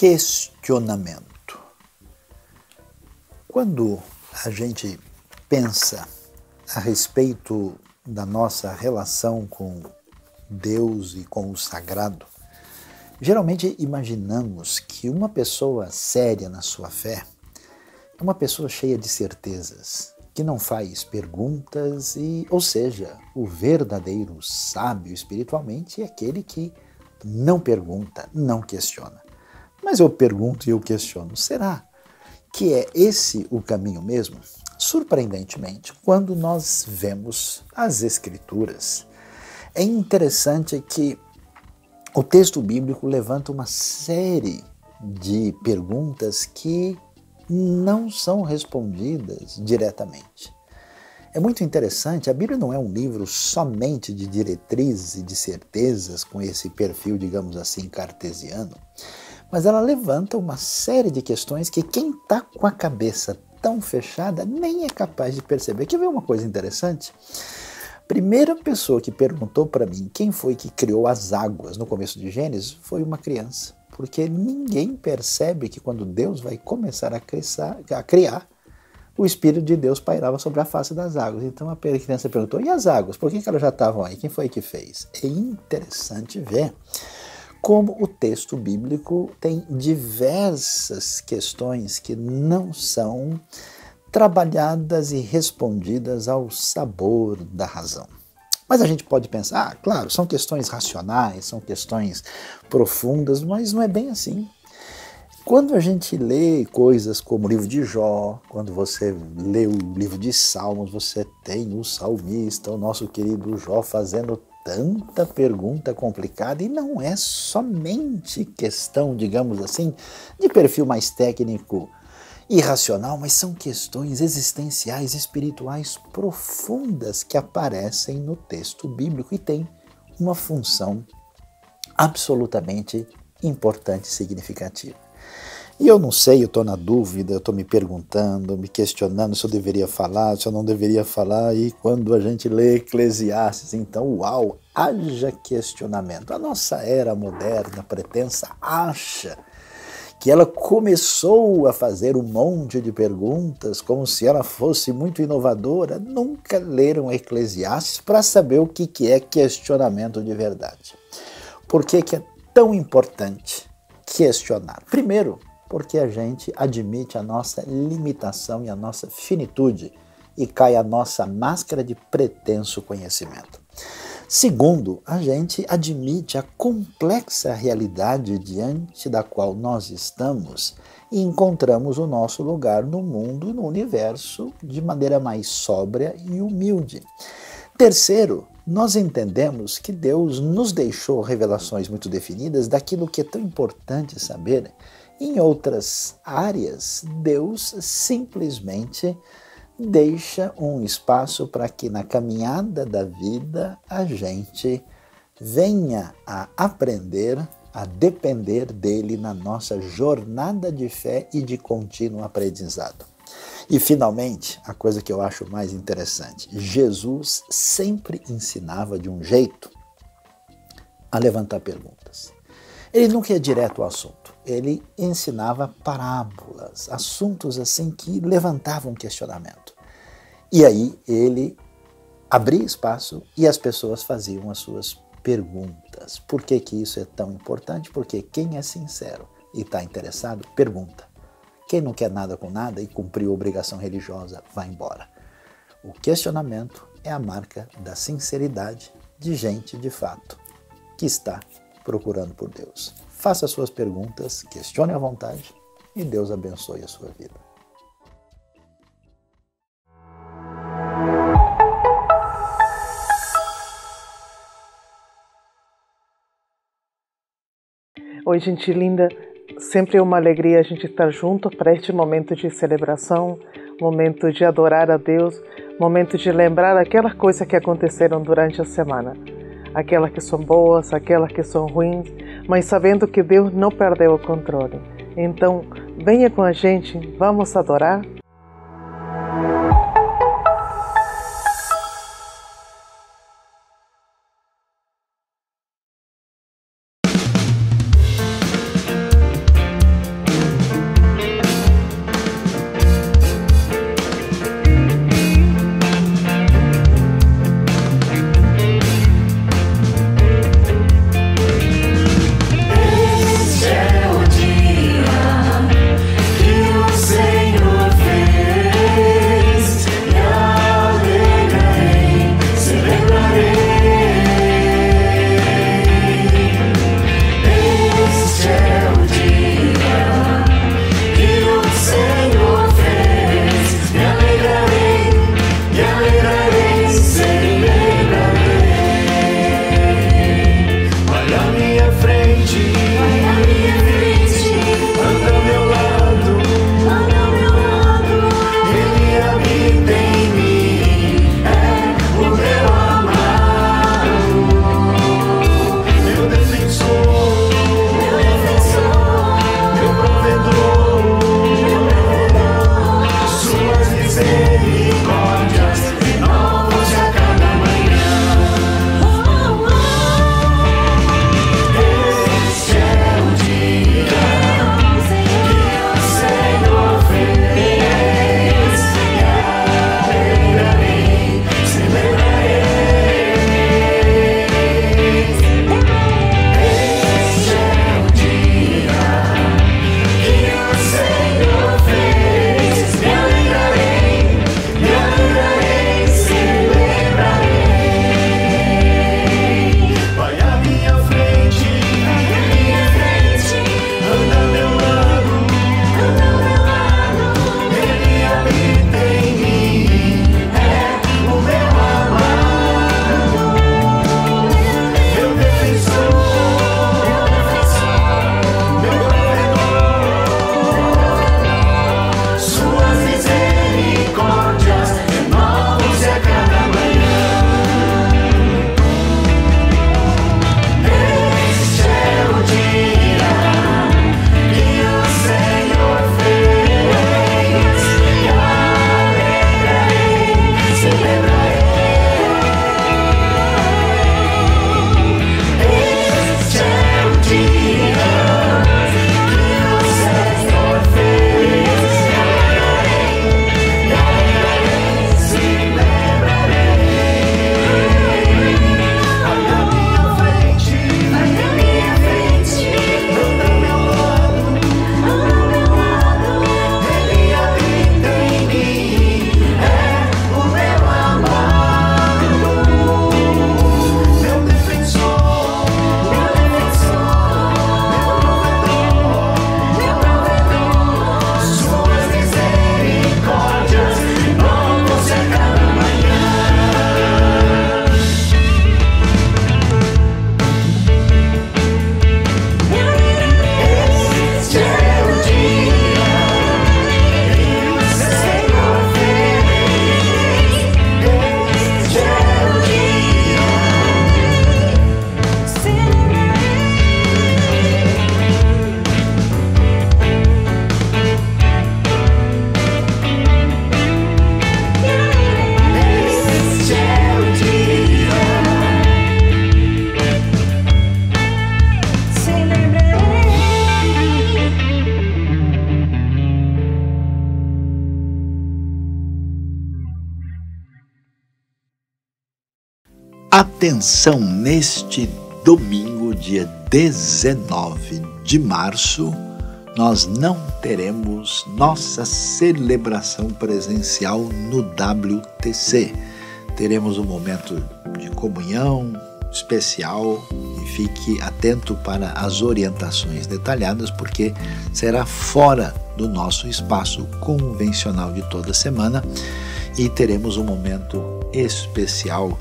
questionamento. Quando a gente pensa a respeito da nossa relação com Deus e com o sagrado, geralmente imaginamos que uma pessoa séria na sua fé é uma pessoa cheia de certezas, que não faz perguntas ou seja, o verdadeiro sábio espiritualmente é aquele que não pergunta, não questiona. Mas eu pergunto e eu questiono, será que é esse o caminho mesmo? Surpreendentemente, quando nós vemos as Escrituras, é interessante que o texto bíblico levanta uma série de perguntas que não são respondidas diretamente. É muito interessante, a Bíblia não é um livro somente de diretrizes e de certezas com esse perfil, digamos assim, cartesiano, mas ela levanta uma série de questões que quem está com a cabeça tão fechada nem é capaz de perceber. Quer ver uma coisa interessante? A primeira pessoa que perguntou para mim quem foi que criou as águas no começo de Gênesis foi uma criança, porque ninguém percebe que quando Deus vai começar a criar, o Espírito de Deus pairava sobre a face das águas. Então a criança perguntou, e as águas? Por que elas já estavam aí? Quem foi que fez? É interessante ver como o texto bíblico tem diversas questões que não são trabalhadas e respondidas ao sabor da razão. Mas a gente pode pensar, claro, são questões racionais, são questões profundas, mas não é bem assim. Quando a gente lê coisas como o livro de Jó, quando você lê o livro de Salmos, você tem o salmista, o nosso querido Jó, fazendo tanta pergunta complicada, e não é somente questão, digamos assim, de perfil mais técnico e racional, mas são questões existenciais, espirituais profundas que aparecem no texto bíblico e têm uma função absolutamente importante e significativa. E eu não sei, eu estou na dúvida, eu estou me perguntando, me questionando se eu deveria falar, se eu não deveria falar, e quando a gente lê Eclesiastes, então, uau, haja questionamento. A nossa era moderna, pretensa, acha que ela começou a fazer um monte de perguntas, como se ela fosse muito inovadora, nunca leram Eclesiastes para saber o que é questionamento de verdade. Por que é tão importante questionar? Primeiro, porque a gente admite a nossa limitação e a nossa finitude e cai a nossa máscara de pretenso conhecimento. Segundo, a gente admite a complexa realidade diante da qual nós estamos e encontramos o nosso lugar no mundo e no universo de maneira mais sóbria e humilde. Terceiro, nós entendemos que Deus nos deixou revelações muito definidas daquilo que é tão importante saber. Em outras áreas, Deus simplesmente deixa um espaço para que na caminhada da vida a gente venha a aprender a depender dele na nossa jornada de fé e de contínuo aprendizado. E finalmente, a coisa que eu acho mais interessante, Jesus sempre ensinava de um jeito a levantar perguntas. Ele nunca ia direto ao assunto, ele ensinava parábolas, assuntos assim que levantavam questionamento. E aí ele abria espaço e as pessoas faziam as suas perguntas. Por que isso é tão importante? Porque quem é sincero e está interessado, pergunta. Quem não quer nada com nada e cumpriu a obrigação religiosa, vai embora. O questionamento é a marca da sinceridade de gente, de fato, que está procurando por Deus. Faça as suas perguntas, questione à vontade e Deus abençoe a sua vida. Oi, gente linda. Sempre é uma alegria a gente estar junto para este momento de celebração, momento de adorar a Deus, momento de lembrar aquelas coisas que aconteceram durante a semana. Aquelas que são boas, aquelas que são ruins, mas sabendo que Deus não perdeu o controle. Então, venha com a gente, vamos adorar? Atenção, neste domingo, dia 19 de março, nós não teremos nossa celebração presencial no WTC. Teremos um momento de comunhão especial e fique atento para as orientações detalhadas, porque será fora do nosso espaço convencional de toda semana e teremos um momento especial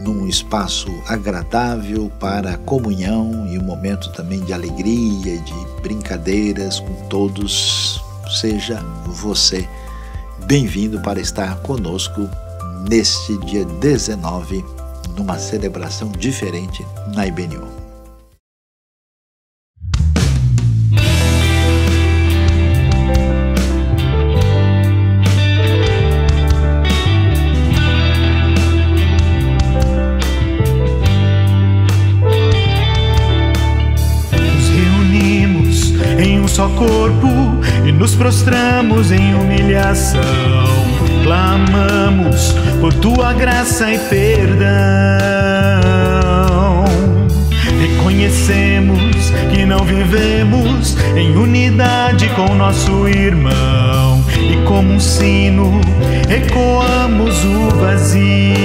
num espaço agradável para comunhão e um momento também de alegria, de brincadeiras com todos. Seja você bem-vindo para estar conosco neste dia 19, numa celebração diferente na IBNU. Só corpo e nos prostramos em humilhação, clamamos por tua graça e perdão. Reconhecemos que não vivemos em unidade com nosso irmão e como um sino ecoamos o vazio.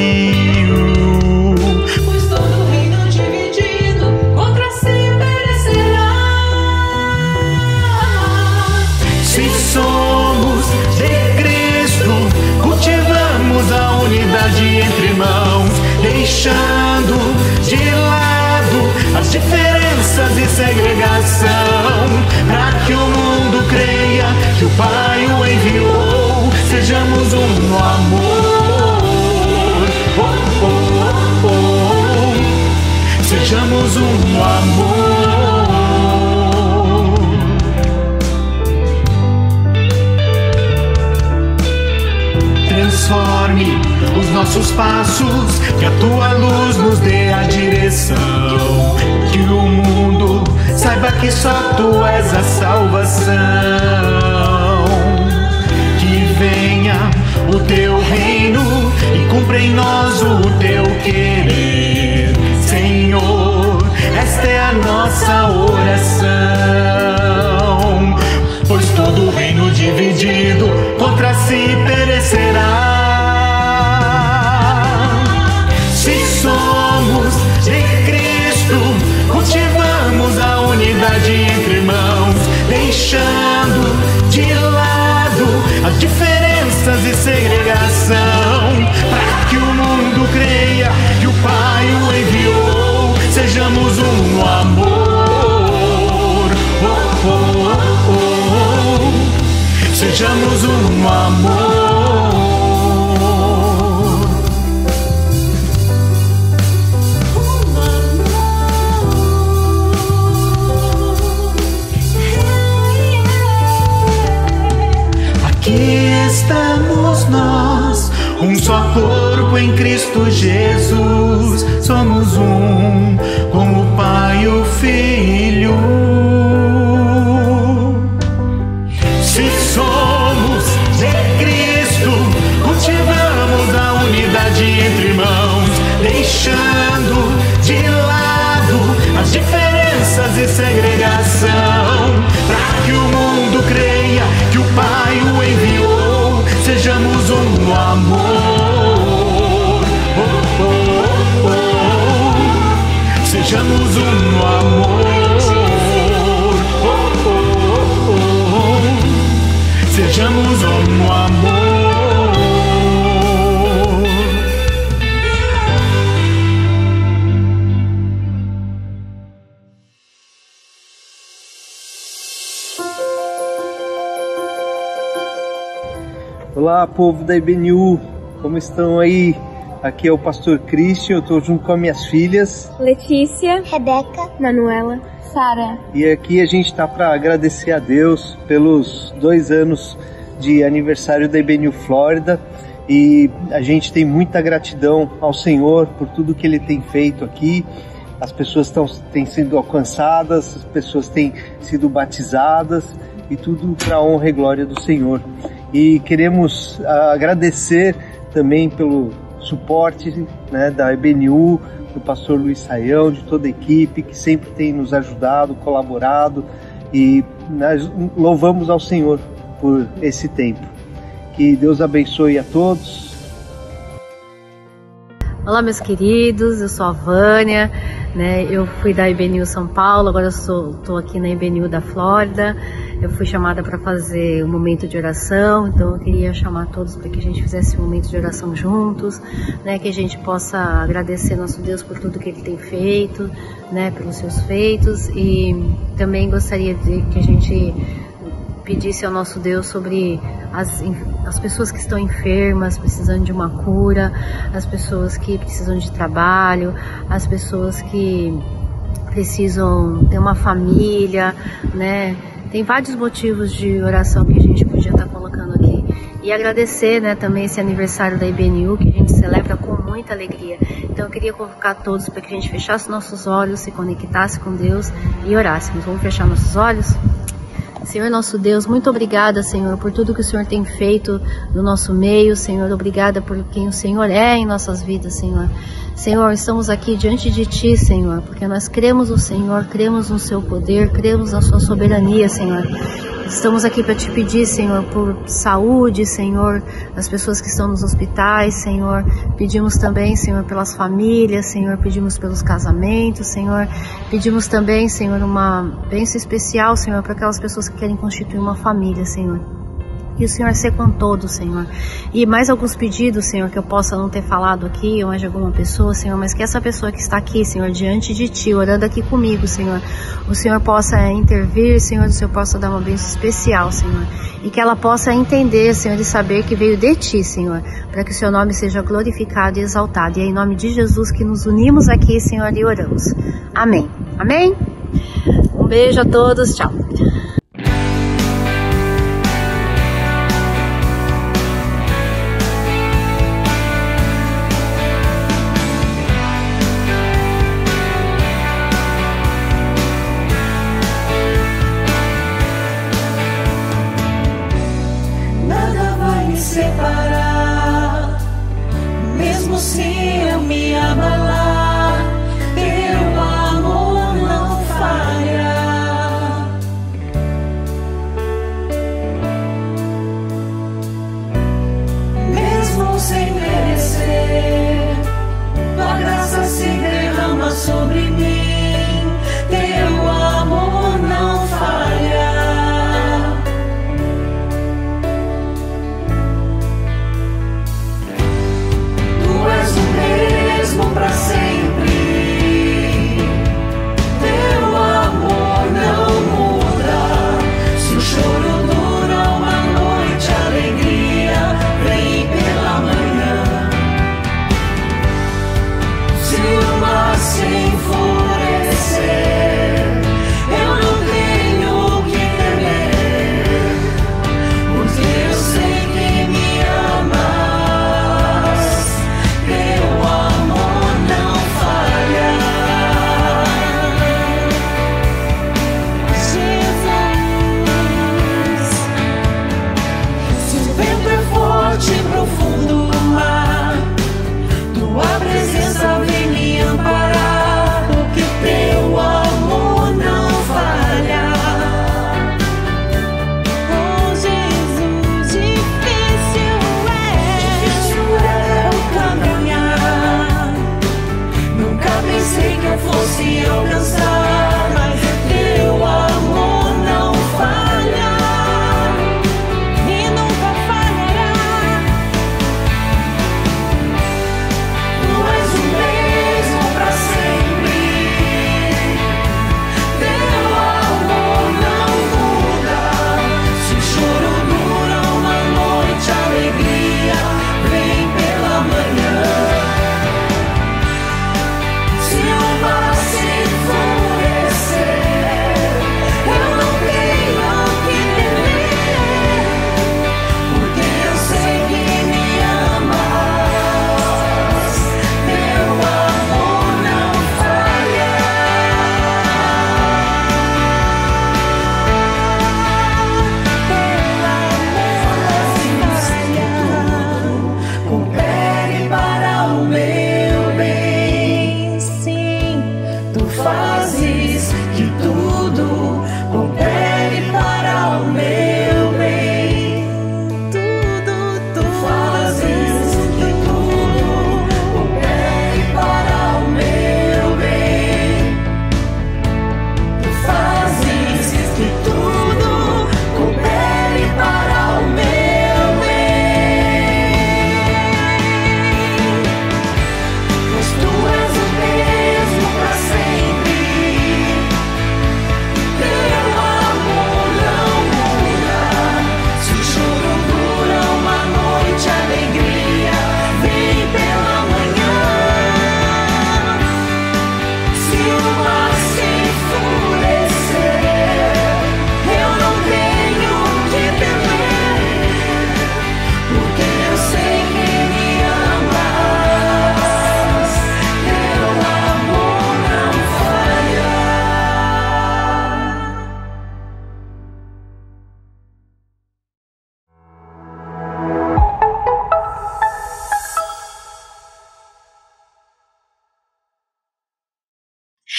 Somos de Cristo, cultivamos a unidade entre irmãos, deixando de lado as diferenças e segregação, para que o mundo creia que o Pai o enviou. Sejamos um no amor, oh, oh, oh. Sejamos um no amor. Transforme os nossos passos, que a tua luz nos dê a direção, que o mundo saiba que só tu és a salvação, que venha o teu reino e cumpra em nós o teu querer, Senhor, esta é a nossa oração, pois todo reino dividido contra si perecerá. Se somos de Cristo, cultivamos a unidade entre irmãos, deixando de lado as diferenças e segregação, para que o mundo creia que o Pai o enviou. Sejamos um no amor, oh, oh, oh. Sejamos um no amor. Aqui estamos nós, um só corpo em Cristo Jesus. Somos um, como o Pai e o Filho. Se somos de Cristo, cultivamos a unidade entre irmãos, deixando de lado as diferenças e segregação, para que o mundo creia que o Pai o enviou. Sejamos um no amor, oh, oh, oh. Sejamos um no amor, oh, oh, oh. Sejamos um no amor. Olá, povo da IBNU, como estão aí? Aqui é o pastor Christian, eu estou junto com as minhas filhas Letícia, Rebeca, Manuela, Sara. E aqui a gente está para agradecer a Deus pelos 2 anos de aniversário da IBNU Flórida, e a gente tem muita gratidão ao Senhor por tudo que Ele tem feito aqui. As pessoas têm sido alcançadas, as pessoas têm sido batizadas, e tudo para a honra e glória do Senhor. E queremos agradecer também pelo suporte, né, da EBNU, do pastor Luiz Saião, de toda a equipe que sempre tem nos ajudado, colaborado, e nós louvamos ao Senhor por esse tempo. Que Deus abençoe a todos. Olá, meus queridos, eu sou a Vânia, né? Eu fui da EBNU São Paulo, agora eu estou aqui na EBNU da Flórida. Eu fui chamada para fazer um momento de oração, então eu queria chamar todos para que a gente fizesse um momento de oração juntos, né? Que a gente possa agradecer nosso Deus por tudo que Ele tem feito, né? Pelos seus feitos, e também gostaria de que a gente pedisse ao nosso Deus sobre as pessoas que estão enfermas, precisando de uma cura, as pessoas que precisam de trabalho, as pessoas que precisam ter uma família, né? Tem vários motivos de oração que a gente podia estar colocando aqui. E agradecer, né, também esse aniversário da EBNU, que a gente celebra com muita alegria. Então eu queria convocar todos para que a gente fechasse nossos olhos, se conectasse com Deus e orássemos. Vamos fechar nossos olhos? Senhor nosso Deus, muito obrigada, Senhor, por tudo que o Senhor tem feito no nosso meio, Senhor. Obrigada por quem o Senhor é em nossas vidas, Senhor. Senhor, estamos aqui diante de Ti, Senhor, porque nós cremos no Senhor, cremos no Seu poder, cremos na Sua soberania, Senhor. Estamos aqui para Te pedir, Senhor, por saúde, Senhor, das pessoas que estão nos hospitais, Senhor. Pedimos também, Senhor, pelas famílias, Senhor, pedimos pelos casamentos, Senhor. Pedimos também, Senhor, uma bênção especial, Senhor, para aquelas pessoas que querem constituir uma família, Senhor. Que o Senhor seja com todos, Senhor. E mais alguns pedidos, Senhor, que eu possa não ter falado aqui, ou mais de alguma pessoa, Senhor, mas que essa pessoa que está aqui, Senhor, diante de Ti, orando aqui comigo, Senhor, o Senhor possa intervir, Senhor, o Senhor possa dar uma bênção especial, Senhor, e que ela possa entender, Senhor, e saber que veio de Ti, Senhor, para que o Seu nome seja glorificado e exaltado. E é em nome de Jesus que nos unimos aqui, Senhor, e oramos. Amém. Amém? Um beijo a todos. Tchau. Separar, mesmo se eu me abalar, teu amor não falha. Mesmo sem merecer, tua graça se derrama sobre mim, teu amor não falha. Pra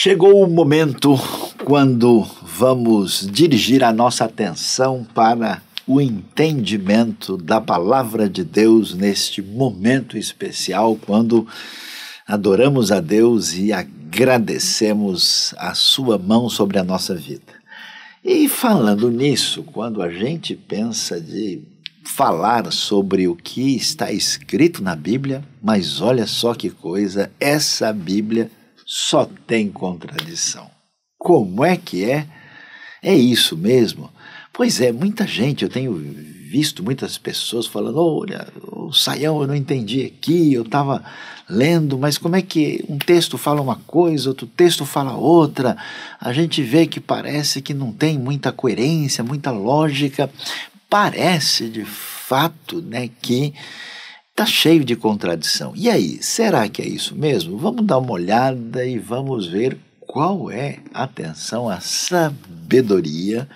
Chegou o momento quando vamos dirigir a nossa atenção para o entendimento da palavra de Deus neste momento especial, quando adoramos a Deus e agradecemos a sua mão sobre a nossa vida. E falando nisso, quando a gente pensa de falar sobre o que está escrito na Bíblia, mas olha só que coisa, essa Bíblia só tem contradição. Como é que é? É isso mesmo? Pois é, muita gente, eu tenho visto muitas pessoas falando, olha, o Saião, eu não entendi aqui, eu estava lendo, mas como é que um texto fala uma coisa, outro texto fala outra? A gente vê que parece que não tem muita coerência, muita lógica. Parece, de fato, né, que está cheio de contradição. E aí, será que é isso mesmo? Vamos dar uma olhada e vamos ver qual é, atenção, a sabedoria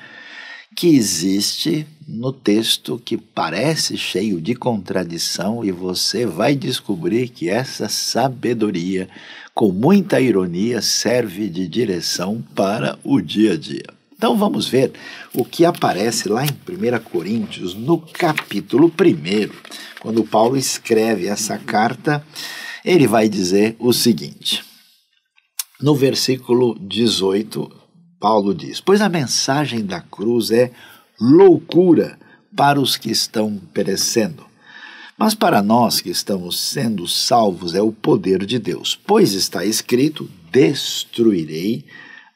que existe no texto que parece cheio de contradição, e você vai descobrir que essa sabedoria, com muita ironia, serve de direção para o dia a dia. Então vamos ver o que aparece lá em 1 Coríntios, no capítulo 1. Quando Paulo escreve essa carta, ele vai dizer o seguinte. No versículo 18, Paulo diz: pois a mensagem da cruz é loucura para os que estão perecendo, mas para nós que estamos sendo salvos é o poder de Deus. Pois está escrito, destruirei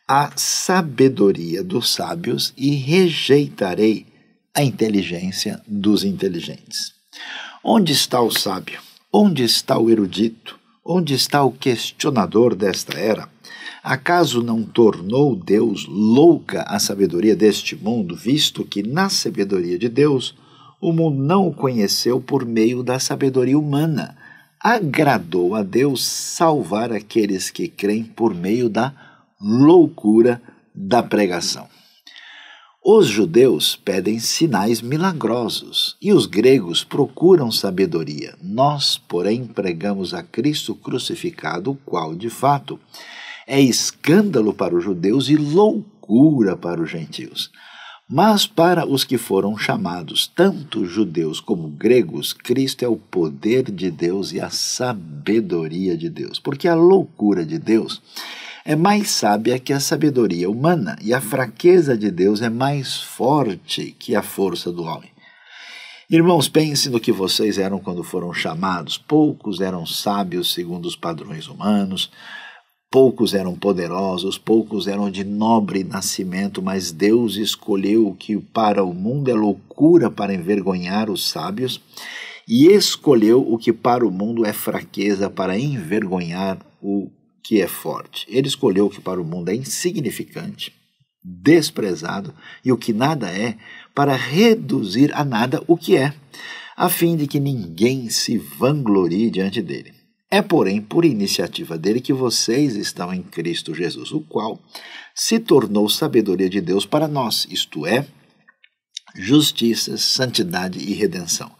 a sabedoria dos sábios e rejeitarei a inteligência dos inteligentes. Onde está o sábio? Onde está o erudito? Onde está o questionador desta era? Acaso não tornou Deus louca a sabedoria deste mundo, visto que na sabedoria de Deus o mundo não o conheceu por meio da sabedoria humana? Agradou a Deus salvar aqueles que creem por meio da loucura da pregação. Os judeus pedem sinais milagrosos e os gregos procuram sabedoria. Nós, porém, pregamos a Cristo crucificado, o qual, de fato, é escândalo para os judeus e loucura para os gentios. Mas para os que foram chamados, tanto judeus como gregos, Cristo é o poder de Deus e a sabedoria de Deus. Porque a loucura de Deus é mais sábia que a sabedoria humana, e a fraqueza de Deus é mais forte que a força do homem. Irmãos, pensem no que vocês eram quando foram chamados. Poucos eram sábios segundo os padrões humanos, poucos eram poderosos, poucos eram de nobre nascimento, mas Deus escolheu o que para o mundo é loucura para envergonhar os sábios, e escolheu o que para o mundo é fraqueza para envergonhar o que é forte. Ele escolheu o que para o mundo é insignificante, desprezado, e o que nada é, para reduzir a nada o que é, a fim de que ninguém se vanglorie diante dele. É, porém, por iniciativa dele que vocês estão em Cristo Jesus, o qual se tornou sabedoria de Deus para nós, isto é, justiça, santidade e redenção,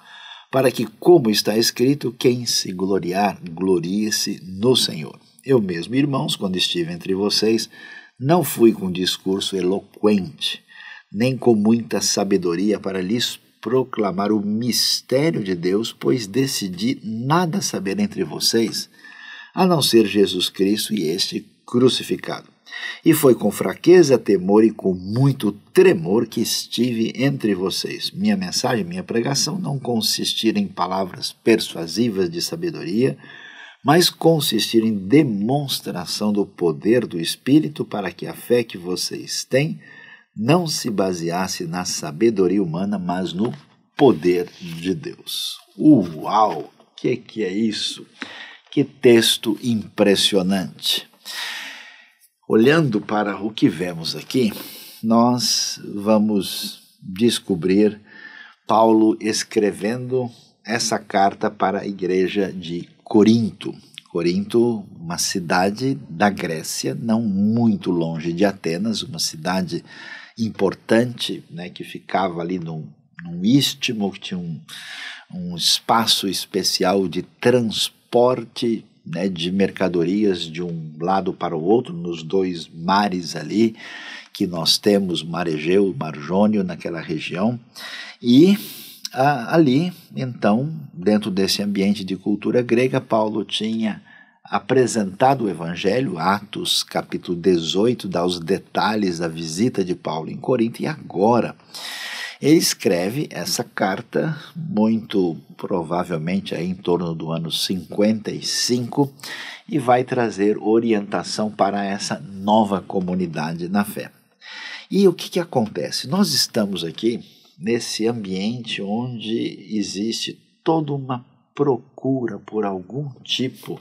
para que, como está escrito, quem se gloriar, glorie-se no Senhor. Eu mesmo, irmãos, quando estive entre vocês, não fui com discurso eloquente, nem com muita sabedoria para lhes proclamar o mistério de Deus, pois decidi nada saber entre vocês, a não ser Jesus Cristo e este crucificado. E foi com fraqueza, temor e com muito tremor que estive entre vocês. Minha mensagem, minha pregação não consistir em palavras persuasivas de sabedoria, mas consistir em demonstração do poder do Espírito, para que a fé que vocês têm não se baseasse na sabedoria humana, mas no poder de Deus. Uau! Que é isso? Que texto impressionante! Olhando para o que vemos aqui, nós vamos descobrir Paulo escrevendo essa carta para a igreja de Corinto. Corinto, uma cidade da Grécia, não muito longe de Atenas, uma cidade importante, né, que ficava ali num istmo, que tinha um espaço especial de transporte né, de mercadorias de um lado para o outro, nos dois mares ali, que nós temos, Mar Egeu, Mar Jônio, naquela região, e ali, então, dentro desse ambiente de cultura grega, Paulo tinha apresentado o Evangelho. Atos capítulo 18 dá os detalhes da visita de Paulo em Corinto, e agora ele escreve essa carta, muito provavelmente aí em torno do ano 55, e vai trazer orientação para essa nova comunidade na fé. E o que acontece? Nós estamos aqui nesse ambiente onde existe toda uma procura por algum tipo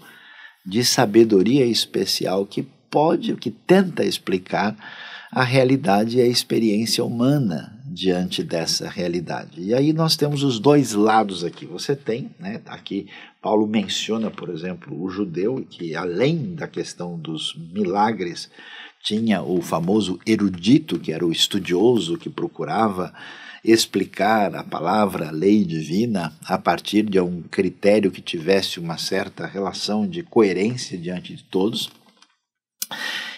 de sabedoria especial que tenta explicar a realidade e a experiência humana diante dessa realidade. E aí nós temos os dois lados aqui. Você tem, né, aqui Paulo menciona, por exemplo, o judeu, que além da questão dos milagres, tinha o famoso erudito, que era o estudioso que procurava explicar a palavra, a lei divina, a partir de um critério que tivesse uma certa relação de coerência diante de todos.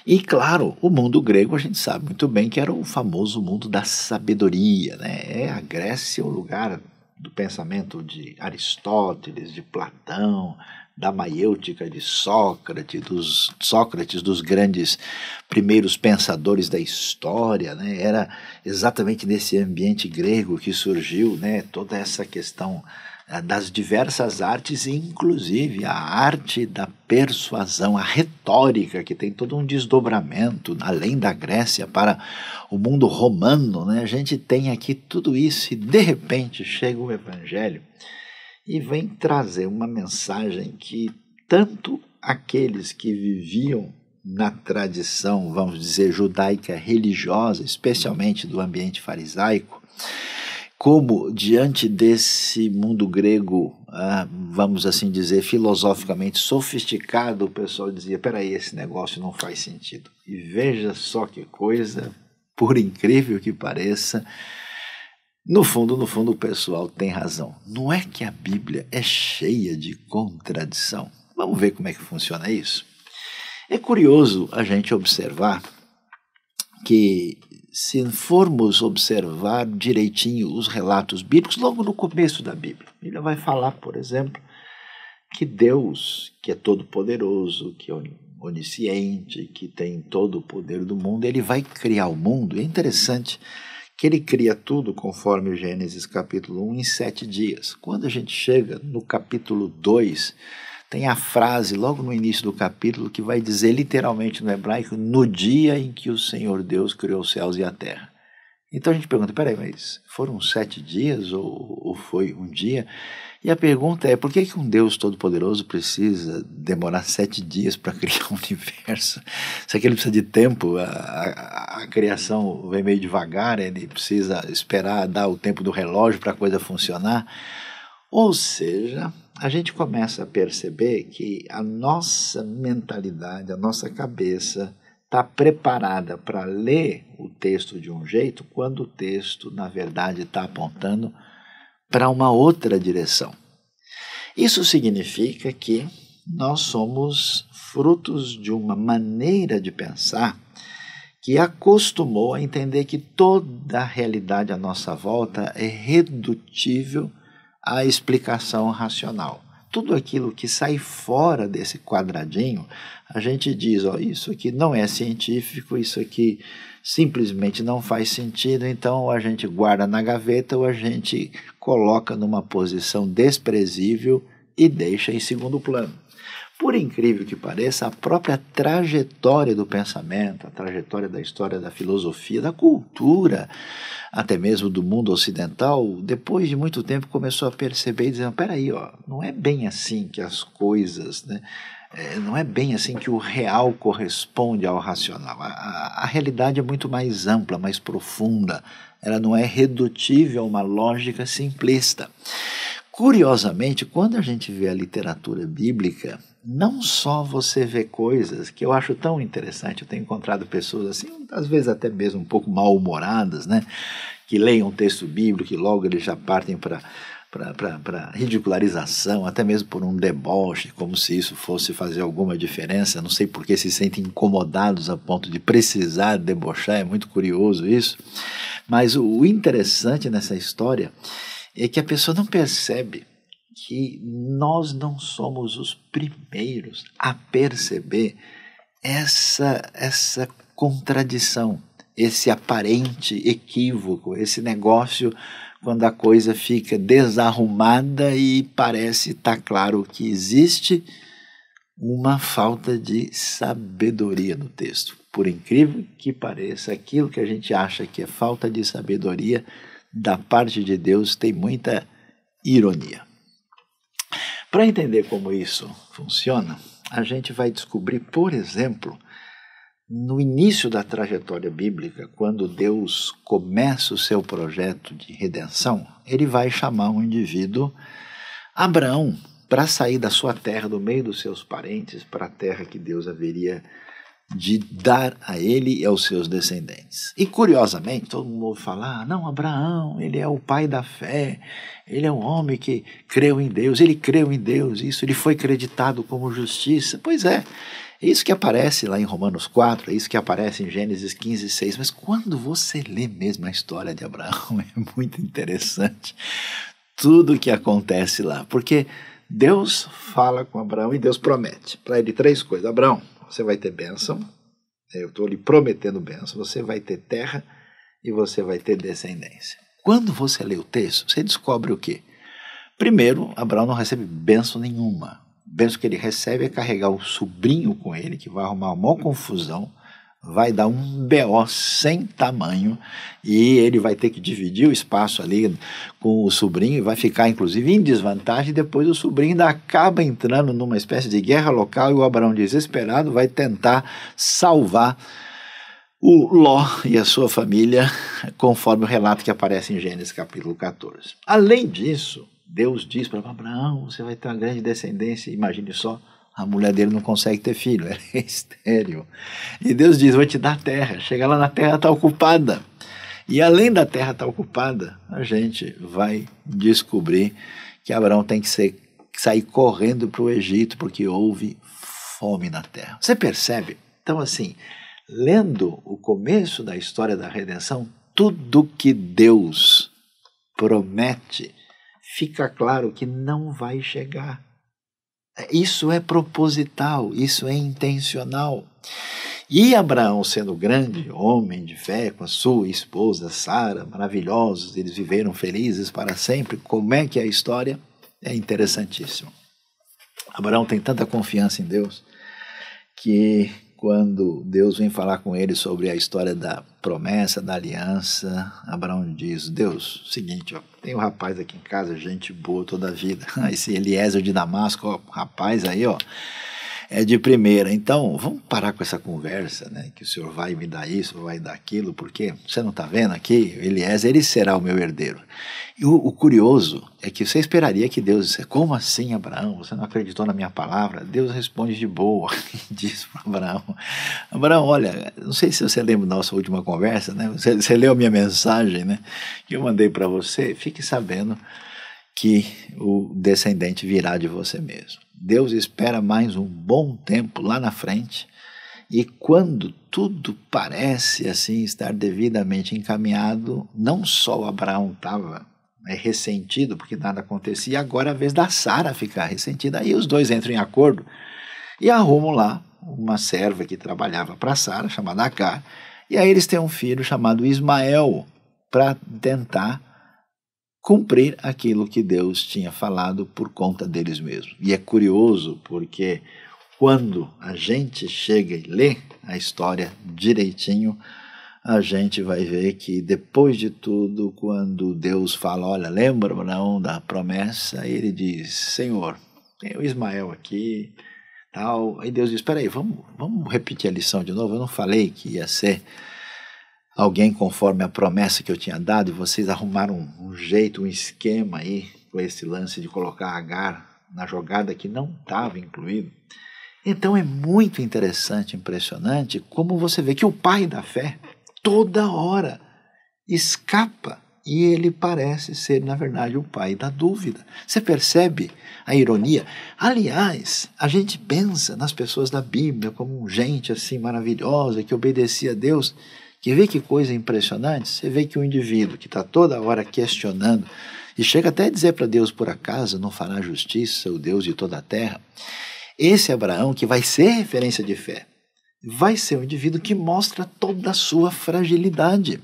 E, claro, o mundo grego a gente sabe muito bem que era o famoso mundo da sabedoria, né? A Grécia é o lugar do pensamento de Aristóteles, de Platão, da maiêutica de Sócrates, dos grandes primeiros pensadores da história, né? Era exatamente nesse ambiente grego que surgiu, né, toda essa questão das diversas artes, inclusive a arte da persuasão, a retórica, que tem todo um desdobramento, além da Grécia, para o mundo romano, né? A gente tem aqui tudo isso, e de repente chega o Evangelho e vem trazer uma mensagem que tanto aqueles que viviam na tradição, vamos dizer, judaica religiosa, especialmente do ambiente farisaico, como diante desse mundo grego, vamos assim dizer, filosoficamente sofisticado, o pessoal dizia, peraí, esse negócio não faz sentido. E veja só que coisa, por incrível que pareça, no fundo, o pessoal tem razão. Não é que a Bíblia é cheia de contradição. Vamos ver como é que funciona isso? É curioso a gente observar que, se formos observar direitinho os relatos bíblicos, logo no começo da Bíblia, ele vai falar, por exemplo, que Deus, que é todo-poderoso, que é onisciente, que tem todo o poder do mundo, ele vai criar o mundo. É interessante que ele cria tudo, conforme Gênesis capítulo 1, em 7 dias. Quando a gente chega no capítulo 2, tem a frase logo no início do capítulo que vai dizer literalmente no hebraico, no dia em que o Senhor Deus criou os céus e a terra. Então a gente pergunta, peraí, mas foram 7 dias ou foi um dia? E a pergunta é, por que um Deus todo-poderoso precisa demorar 7 dias para criar o universo? Se aquele precisa de tempo, a criação vem meio devagar, ele precisa esperar, dar o tempo do relógio para a coisa funcionar. Ou seja, a gente começa a perceber que a nossa mentalidade, a nossa cabeça está preparada para ler o texto de um jeito, quando o texto, na verdade, está apontando para uma outra direção. Isso significa que nós somos frutos de uma maneira de pensar que acostumou a entender que toda a realidade à nossa volta é redutível à explicação racional. Tudo aquilo que sai fora desse quadradinho, a gente diz, ó, isso aqui não é científico, isso aqui simplesmente não faz sentido, então a gente guarda na gaveta ou a gente coloca numa posição desprezível e deixa em segundo plano. Por incrível que pareça, a própria trajetória do pensamento, a trajetória da história da filosofia, da cultura, até mesmo do mundo ocidental, depois de muito tempo começou a perceber e dizer, peraí, ó, não é bem assim que as coisas, né? Não é bem assim que o real corresponde ao racional. A realidade é muito mais ampla, mais profunda. Ela não é redutível a uma lógica simplista. Curiosamente, quando a gente vê a literatura bíblica, não só você vê coisas que eu acho tão interessante, eu tenho encontrado pessoas assim, às vezes até mesmo um pouco mal-humoradas, né? Que leem um texto bíblico e logo eles já partem para ridicularização, até mesmo por um deboche, como se isso fosse fazer alguma diferença. Não sei por que se sentem incomodados a ponto de precisar debochar, é muito curioso isso. Mas o interessante nessa história é que a pessoa não percebe que nós não somos os primeiros a perceber essa contradição, esse aparente equívoco, esse negócio quando a coisa fica desarrumada e parece estar claro que existe uma falta de sabedoria no texto. Por incrível que pareça, aquilo que a gente acha que é falta de sabedoria, da parte de Deus tem muita ironia. Para entender como isso funciona, a gente vai descobrir, por exemplo, no início da trajetória bíblica, quando Deus começa o seu projeto de redenção, ele vai chamar um indivíduo, Abraão, para sair da sua terra, do meio dos seus parentes, para a terra que Deus haveria de dar a ele e aos seus descendentes. E curiosamente, todo mundo ouve falar, não, Abraão, ele é o pai da fé, ele é um homem que creu em Deus, ele creu em Deus, isso, ele foi creditado como justiça. Pois é isso que aparece lá em Romanos 4, é isso que aparece em Gênesis 15, 6, mas quando você lê mesmo a história de Abraão, é muito interessante tudo o que acontece lá, porque Deus fala com Abraão e Deus promete para ele 3 coisas. Abraão, você vai ter bênção, eu estou lhe prometendo bênção, você vai ter terra e você vai ter descendência. Quando você lê o texto, você descobre o quê? Primeiro, Abraão não recebe bênção nenhuma. A bênção que ele recebe é carregar o sobrinho com ele, que vai arrumar uma confusão, vai dar um BO sem tamanho, e ele vai ter que dividir o espaço ali com o sobrinho, e vai ficar inclusive em desvantagem, e depois o sobrinho ainda acaba entrando numa espécie de guerra local, e o Abraão, desesperado, vai tentar salvar o Ló e a sua família, conforme o relato que aparece em Gênesis capítulo 14. Além disso, Deus diz para Abraão, você vai ter uma grande descendência, imagine só, a mulher dele não consegue ter filho, ela é estéril. E Deus diz, vou te dar terra. Chega lá na terra, está ocupada. E além da terra estar ocupada, a gente vai descobrir que Abraão tem que sair correndo para o Egito, porque houve fome na terra. Você percebe? Então assim, lendo o começo da história da redenção, tudo que Deus promete, fica claro que não vai chegar. Isso é proposital, isso é intencional. E Abraão, sendo grande homem de fé, com a sua esposa Sara, maravilhosos, eles viveram felizes para sempre. Como é que é a história? É interessantíssimo. Abraão tem tanta confiança em Deus que quando Deus vem falar com ele sobre a história da promessa, da aliança, Abraão diz, Deus, seguinte, ó, tem um rapaz aqui em casa, gente boa toda a vida, esse Eliezer de Damasco, ó, rapaz aí, ó, é de primeira, então vamos parar com essa conversa, né, que o senhor vai me dar isso, vai dar aquilo, porque você não está vendo aqui, Eliezer, ele será o meu herdeiro. E o curioso é que você esperaria que Deus dissesse, como assim, Abraão, você não acreditou na minha palavra? Deus responde de boa, e diz para Abraão, Abraão, olha, não sei se você lembra da nossa última conversa, né, você leu a minha mensagem, né, que eu mandei para você, fique sabendo que o descendente virá de você mesmo. Deus espera mais um bom tempo lá na frente, e quando tudo parece assim estar devidamente encaminhado, não só Abraão estava ressentido porque nada acontecia, agora é a vez da Sara ficar ressentida. Aí os dois entram em acordo e arrumam lá uma serva que trabalhava para Sara, chamada Agar, e aí eles têm um filho chamado Ismael, para tentar cumprir aquilo que Deus tinha falado por conta deles mesmos. E é curioso porque quando a gente chega e lê a história direitinho, a gente vai ver que depois de tudo, quando Deus fala, olha, lembra Abraão da promessa, ele diz, Senhor, tem o Ismael aqui, tal. Aí Deus diz, espera aí, vamos repetir a lição de novo, eu não falei que ia ser alguém conforme a promessa que eu tinha dado, e vocês arrumaram um jeito, um esquema aí, com esse lance de colocar Agar na jogada que não estava incluído. Então é muito interessante, impressionante, como você vê que o pai da fé, toda hora, escapa e ele parece ser, na verdade, o pai da dúvida. Você percebe a ironia? Aliás, a gente pensa nas pessoas da Bíblia como gente assim maravilhosa, que obedecia a Deus, que vê que coisa impressionante. Você vê que o indivíduo que está toda hora questionando, e chega até a dizer para Deus, por acaso não fará justiça o Deus de toda a terra? Esse Abraão, que vai ser referência de fé, vai ser um indivíduo que mostra toda a sua fragilidade.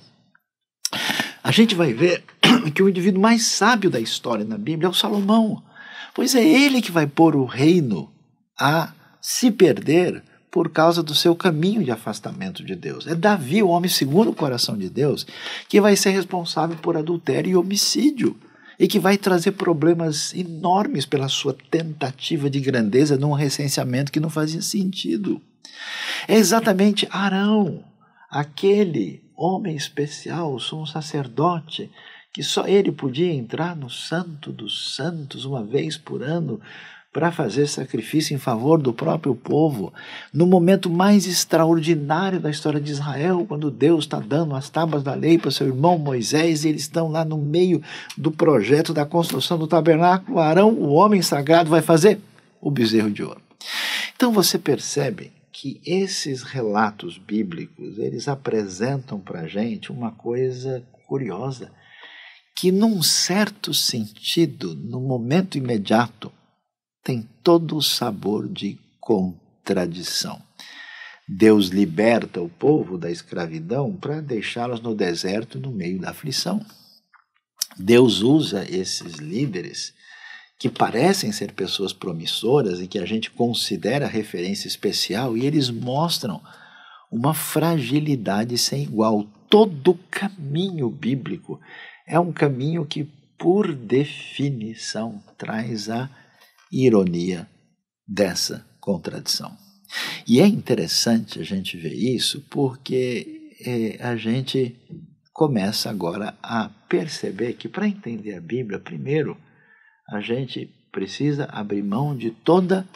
A gente vai ver que o indivíduo mais sábio da história na Bíblia é o Salomão, pois é ele que vai pôr o reino a se perder por causa do seu caminho de afastamento de Deus. É Davi, o homem segundo o coração de Deus, que vai ser responsável por adultério e homicídio, e que vai trazer problemas enormes pela sua tentativa de grandeza num recenseamento que não fazia sentido. É exatamente Arão, aquele homem especial, o sumo sacerdote, que só ele podia entrar no Santo dos Santos uma vez por ano para fazer sacrifício em favor do próprio povo, no momento mais extraordinário da história de Israel, quando Deus está dando as tábuas da lei para seu irmão Moisés, e eles estão lá no meio do projeto da construção do tabernáculo. Arão, o homem sagrado, vai fazer o bezerro de ouro. Então você percebe que esses relatos bíblicos, eles apresentam para a gente uma coisa curiosa, que num certo sentido, no momento imediato, tem todo o sabor de contradição. Deus liberta o povo da escravidão para deixá-los no deserto, no meio da aflição. Deus usa esses líderes que parecem ser pessoas promissoras e que a gente considera referência especial, e eles mostram uma fragilidade sem igual. Todo caminho bíblico é um caminho que, por definição, traz a ironia dessa contradição. E é interessante a gente ver isso porque a gente começa agora a perceber que, para entender a Bíblia, primeiro, a gente precisa abrir mão de toda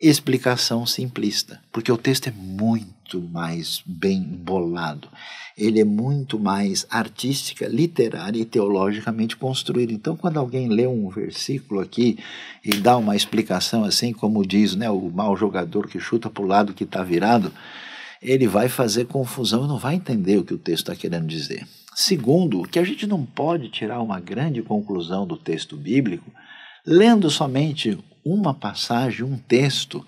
explicação simplista, porque o texto é muito mais bem bolado, ele é muito mais artística, literária e teologicamente construído. Então, quando alguém lê um versículo aqui e dá uma explicação assim, como diz, né, o mau jogador que chuta para o lado que está virado, ele vai fazer confusão e não vai entender o que o texto está querendo dizer. Segundo, que a gente não pode tirar uma grande conclusão do texto bíblico lendo somente uma passagem, um texto,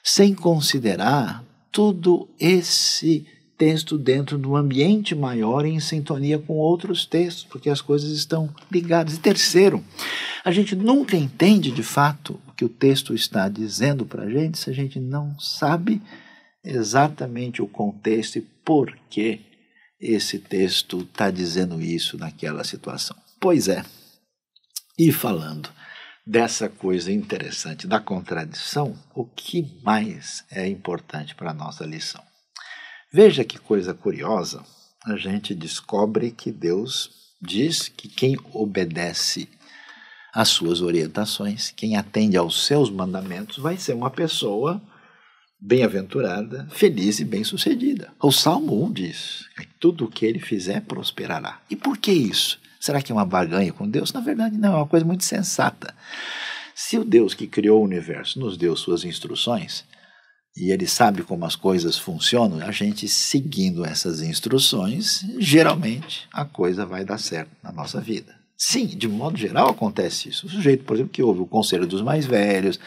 sem considerar todo esse texto dentro de um ambiente maior em sintonia com outros textos, porque as coisas estão ligadas. E terceiro, a gente nunca entende de fato o que o texto está dizendo para a gente se a gente não sabe exatamente o contexto e por que esse texto está dizendo isso naquela situação. Pois é, e falando dessa coisa interessante da contradição, o que mais é importante para a nossa lição? Veja que coisa curiosa, a gente descobre que Deus diz que quem obedece às suas orientações, quem atende aos seus mandamentos, vai ser uma pessoa bem-aventurada, feliz e bem-sucedida. O Salmo 1 diz que tudo o que ele fizer prosperará. E por que isso? Será que é uma barganha com Deus? Na verdade, não, é uma coisa muito sensata. Se o Deus que criou o universo nos deu suas instruções, e ele sabe como as coisas funcionam, a gente seguindo essas instruções, geralmente a coisa vai dar certo na nossa vida. Sim, de modo geral acontece isso. O sujeito, por exemplo, que ouve o conselho dos mais velhos,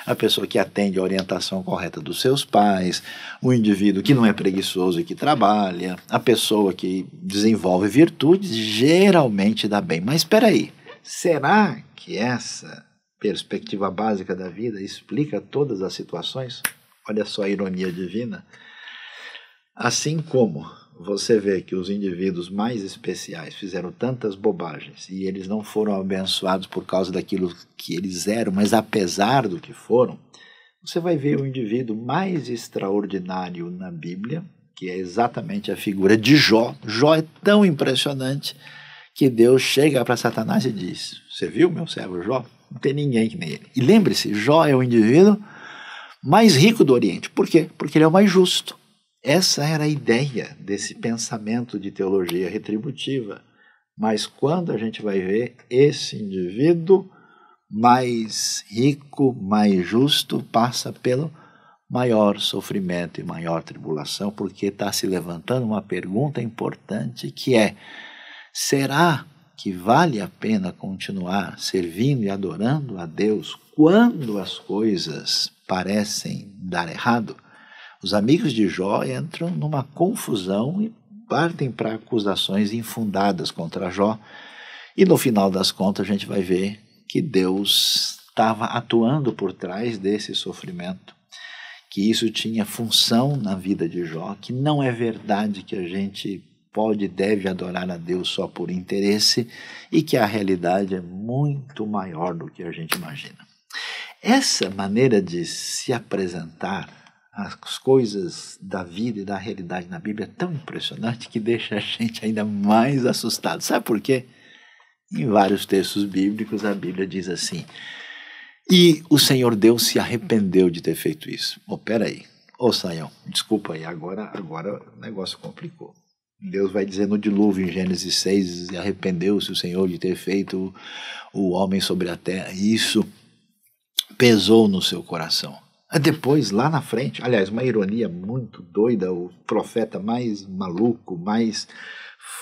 a pessoa que atende a orientação correta dos seus pais, o indivíduo que não é preguiçoso e que trabalha, a pessoa que desenvolve virtudes, geralmente dá bem. Mas espera aí, será que essa perspectiva básica da vida explica todas as situações? Olha só a ironia divina. Assim como você vê que os indivíduos mais especiais fizeram tantas bobagens e eles não foram abençoados por causa daquilo que eles eram, mas apesar do que foram, você vai ver o indivíduo mais extraordinário na Bíblia, que é exatamente a figura de Jó. Jó é tão impressionante que Deus chega para Satanás e diz: você viu meu servo Jó? Não tem ninguém que nem ele. E lembre-se, Jó é o indivíduo mais rico do Oriente. Por quê? Porque ele é o mais justo. Essa era a ideia desse pensamento de teologia retributiva Mas quando a gente vai ver esse indivíduo mais rico, mais justo, passa pelo maior sofrimento e maior tribulação, porque está se levantando uma pergunta importante que é: será que vale a pena continuar servindo e adorando a Deus quando as coisas parecem dar errado? Os amigos de Jó entram numa confusão e partem para acusações infundadas contra Jó. E no final das contas a gente vai ver que Deus estava atuando por trás desse sofrimento, que isso tinha função na vida de Jó, que não é verdade que a gente pode e deve adorar a Deus só por interesse e que a realidade é muito maior do que a gente imagina. Essa maneira de se apresentar as coisas da vida e da realidade na Bíblia é tão impressionante que deixa a gente ainda mais assustado. Sabe por quê? Em vários textos bíblicos a Bíblia diz assim: e o Senhor Deus se arrependeu de ter feito isso. Peraí, Saião, desculpa aí, agora o negócio complicou. Deus vai dizer no dilúvio em Gênesis 6, e arrependeu-se o Senhor de ter feito o homem sobre a terra, e isso pesou no seu coração. Depois, lá na frente, aliás, uma ironia muito doida, o profeta mais maluco, mais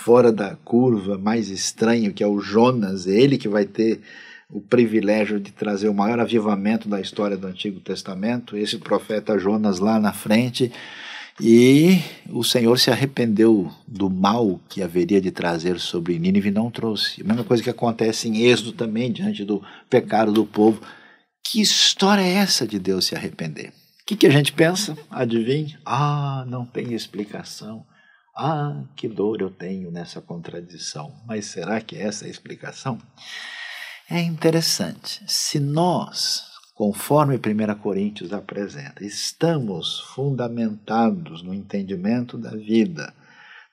fora da curva, mais estranho, que é o Jonas, é ele que vai ter o privilégio de trazer o maior avivamento da história do Antigo Testamento, esse profeta Jonas lá na frente, e o Senhor se arrependeu do mal que haveria de trazer sobre Nínive e não trouxe. A mesma coisa que acontece em Êxodo também, diante do pecado do povo. Que história é essa de Deus se arrepender? O que a gente pensa? Adivinhe? Não tem explicação. Que dor eu tenho nessa contradição. Mas será que essa é a explicação? É interessante. Se nós, conforme 1 Coríntios apresenta, estamos fundamentados no entendimento da vida,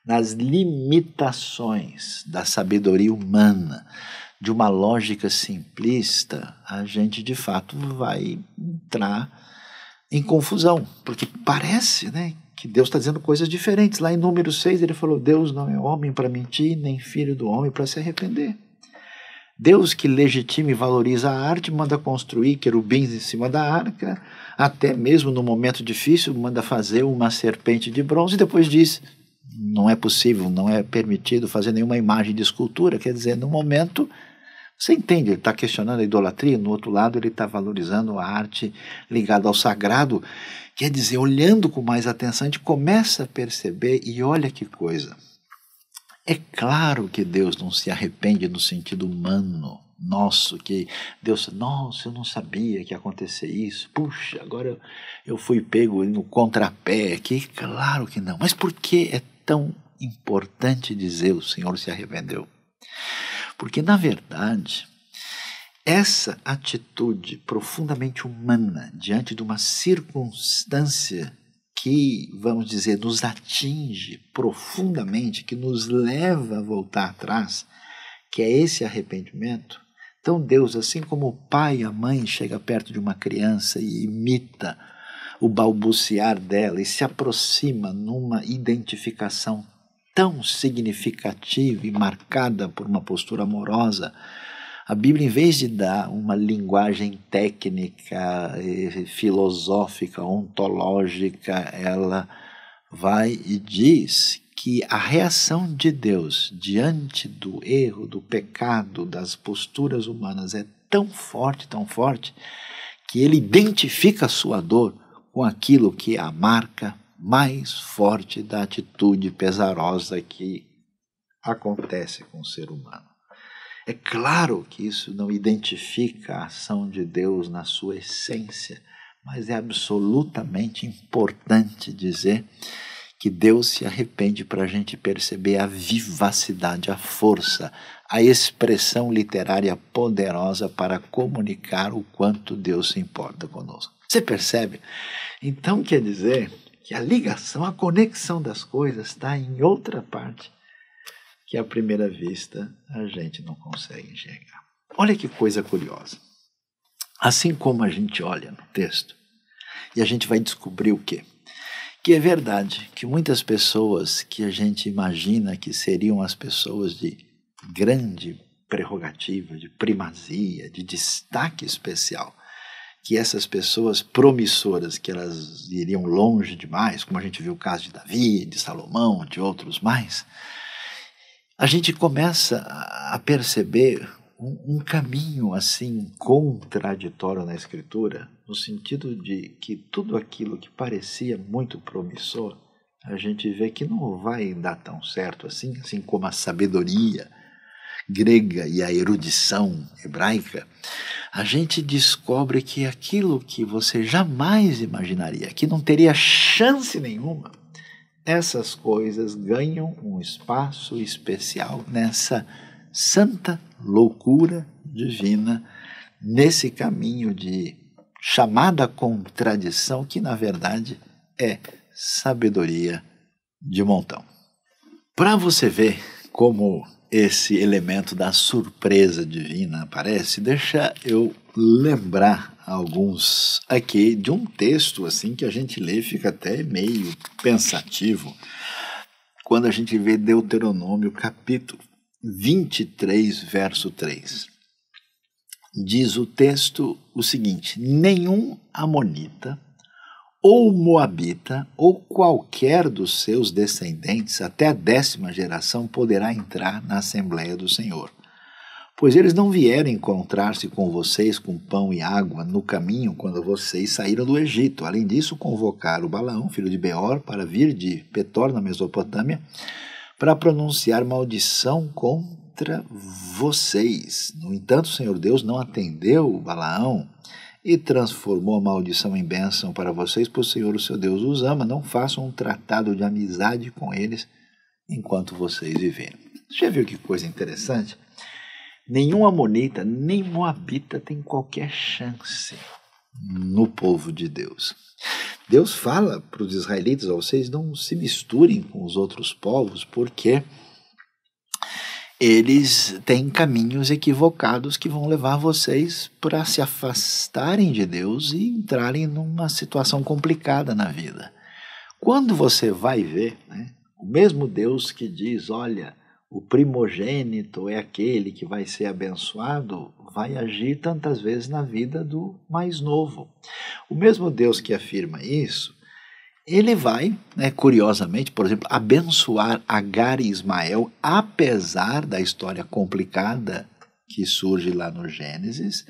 nas limitações da sabedoria humana, de uma lógica simplista, a gente de fato vai entrar em confusão, porque parece, que Deus está dizendo coisas diferentes. Lá em Números 6 ele falou: Deus não é homem para mentir, nem filho do homem para se arrepender. Deus, que legitima e valoriza a arte, manda construir querubins em cima da arca, até mesmo no momento difícil manda fazer uma serpente de bronze, e depois diz: não é possível, não é permitido fazer nenhuma imagem de escultura. Quer dizer, no momento, você entende, ele está questionando a idolatria, no outro lado ele está valorizando a arte ligada ao sagrado. Quer dizer, olhando com mais atenção, a gente começa a perceber, e olha que coisa, é claro que Deus não se arrepende no sentido humano nosso, que Deus, nossa, eu não sabia que ia acontecer isso, puxa, agora eu fui pego no contrapé aqui. Claro que não. Mas por que é tão importante dizer o Senhor se arrependeu? Porque, na verdade, essa atitude profundamente humana diante de uma circunstância que, vamos dizer, nos atinge profundamente, que nos leva a voltar atrás, que é esse arrependimento. Então Deus, assim como o pai e a mãe chega perto de uma criança e imita o balbuciar dela e se aproxima numa identificação tão significativa e marcada por uma postura amorosa, a Bíblia, em vez de dar uma linguagem técnica, filosófica, ontológica, ela vai e diz que a reação de Deus diante do erro, do pecado, das posturas humanas é tão forte, que ele identifica a sua dor com aquilo que é a marca mais forte da atitude pesarosa que acontece com o ser humano. É claro que isso não identifica a ação de Deus na sua essência, mas é absolutamente importante dizer que Deus se arrepende para a gente perceber a vivacidade, a força, a expressão literária poderosa para comunicar o quanto Deus se importa conosco. Você percebe? Então quer dizer que a ligação, a conexão das coisas está em outra parte que à primeira vista a gente não consegue enxergar. Olha que coisa curiosa. Assim como a gente olha no texto, e a gente vai descobrir o quê? Que é verdade que muitas pessoas que a gente imagina que seriam as pessoas de grande prerrogativa, de primazia, de destaque especial, que essas pessoas promissoras, que elas iriam longe demais, como a gente viu o caso de Davi, de Salomão, de outros mais, a gente começa a perceber um caminho assim contraditório na Escritura, no sentido de que tudo aquilo que parecia muito promissor, a gente vê que não vai dar tão certo assim como a sabedoria grega e a erudição hebraica, a gente descobre que aquilo que você jamais imaginaria, que não teria chance nenhuma, essas coisas ganham um espaço especial nessa santa loucura divina, nesse caminho de chamada contradição, que na verdade é sabedoria de montão. Para você ver como esse elemento da surpresa divina aparece, deixa eu lembrar alguns aqui de um texto assim que a gente lê e fica até meio pensativo, quando a gente vê Deuteronômio capítulo 23, verso 3. Diz o texto o seguinte: nenhum amonita ou moabita, ou qualquer dos seus descendentes, até a 10ª geração, poderá entrar na Assembleia do Senhor. Pois eles não vieram encontrar-se com vocês com pão e água no caminho quando vocês saíram do Egito. Além disso, convocaram Balaão, filho de Beor, para vir de Petor, na Mesopotâmia, para pronunciar maldição contra vocês. No entanto, o Senhor Deus não atendeu Balaão e transformou a maldição em bênção para vocês, pois o Senhor, o seu Deus, os ama. Não façam um tratado de amizade com eles enquanto vocês viverem. Você já viu que coisa interessante? Nenhum amonita, nem moabita tem qualquer chance no povo de Deus. Deus fala para os israelitas: vocês não se misturem com os outros povos, porque eles têm caminhos equivocados que vão levar vocês para se afastarem de Deus e entrarem numa situação complicada na vida. Quando você vai ver, né, o mesmo Deus que diz: olha, o primogênito é aquele que vai ser abençoado, vai agir tantas vezes na vida do mais novo. O mesmo Deus que afirma isso, ele vai, curiosamente, por exemplo, abençoar Agar e Ismael, apesar da história complicada que surge lá no Gênesis.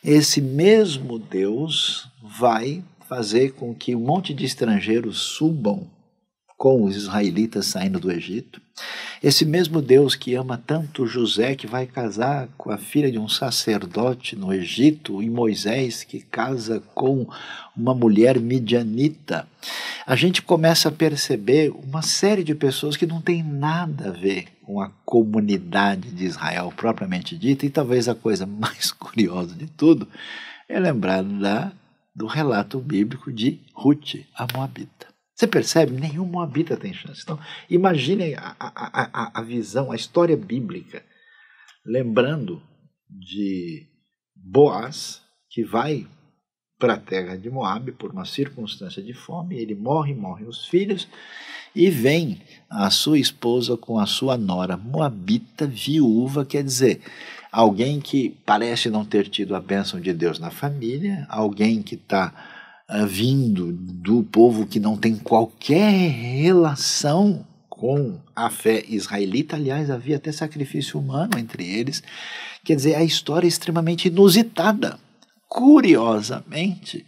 Esse mesmo Deus vai fazer com que um monte de estrangeiros subam com os israelitas saindo do Egito. Esse mesmo Deus que ama tanto José, que vai casar com a filha de um sacerdote no Egito, e Moisés, que casa com uma mulher midianita. A gente começa a perceber uma série de pessoas que não tem nada a ver com a comunidade de Israel propriamente dita, e talvez a coisa mais curiosa de tudo é lembrar do relato bíblico de Ruth, a moabita. Você percebe? Nenhum moabita tem chance. Então, imaginem a visão, a história bíblica, lembrando de Boaz, que vai para a terra de Moabe por uma circunstância de fome. Ele morrem os filhos, e vem a sua esposa com a sua nora moabita, viúva, quer dizer, alguém que parece não ter tido a bênção de Deus na família, alguém que está vindo do povo que não tem qualquer relação com a fé israelita. Aliás, havia até sacrifício humano entre eles. Quer dizer, a história é extremamente inusitada. Curiosamente,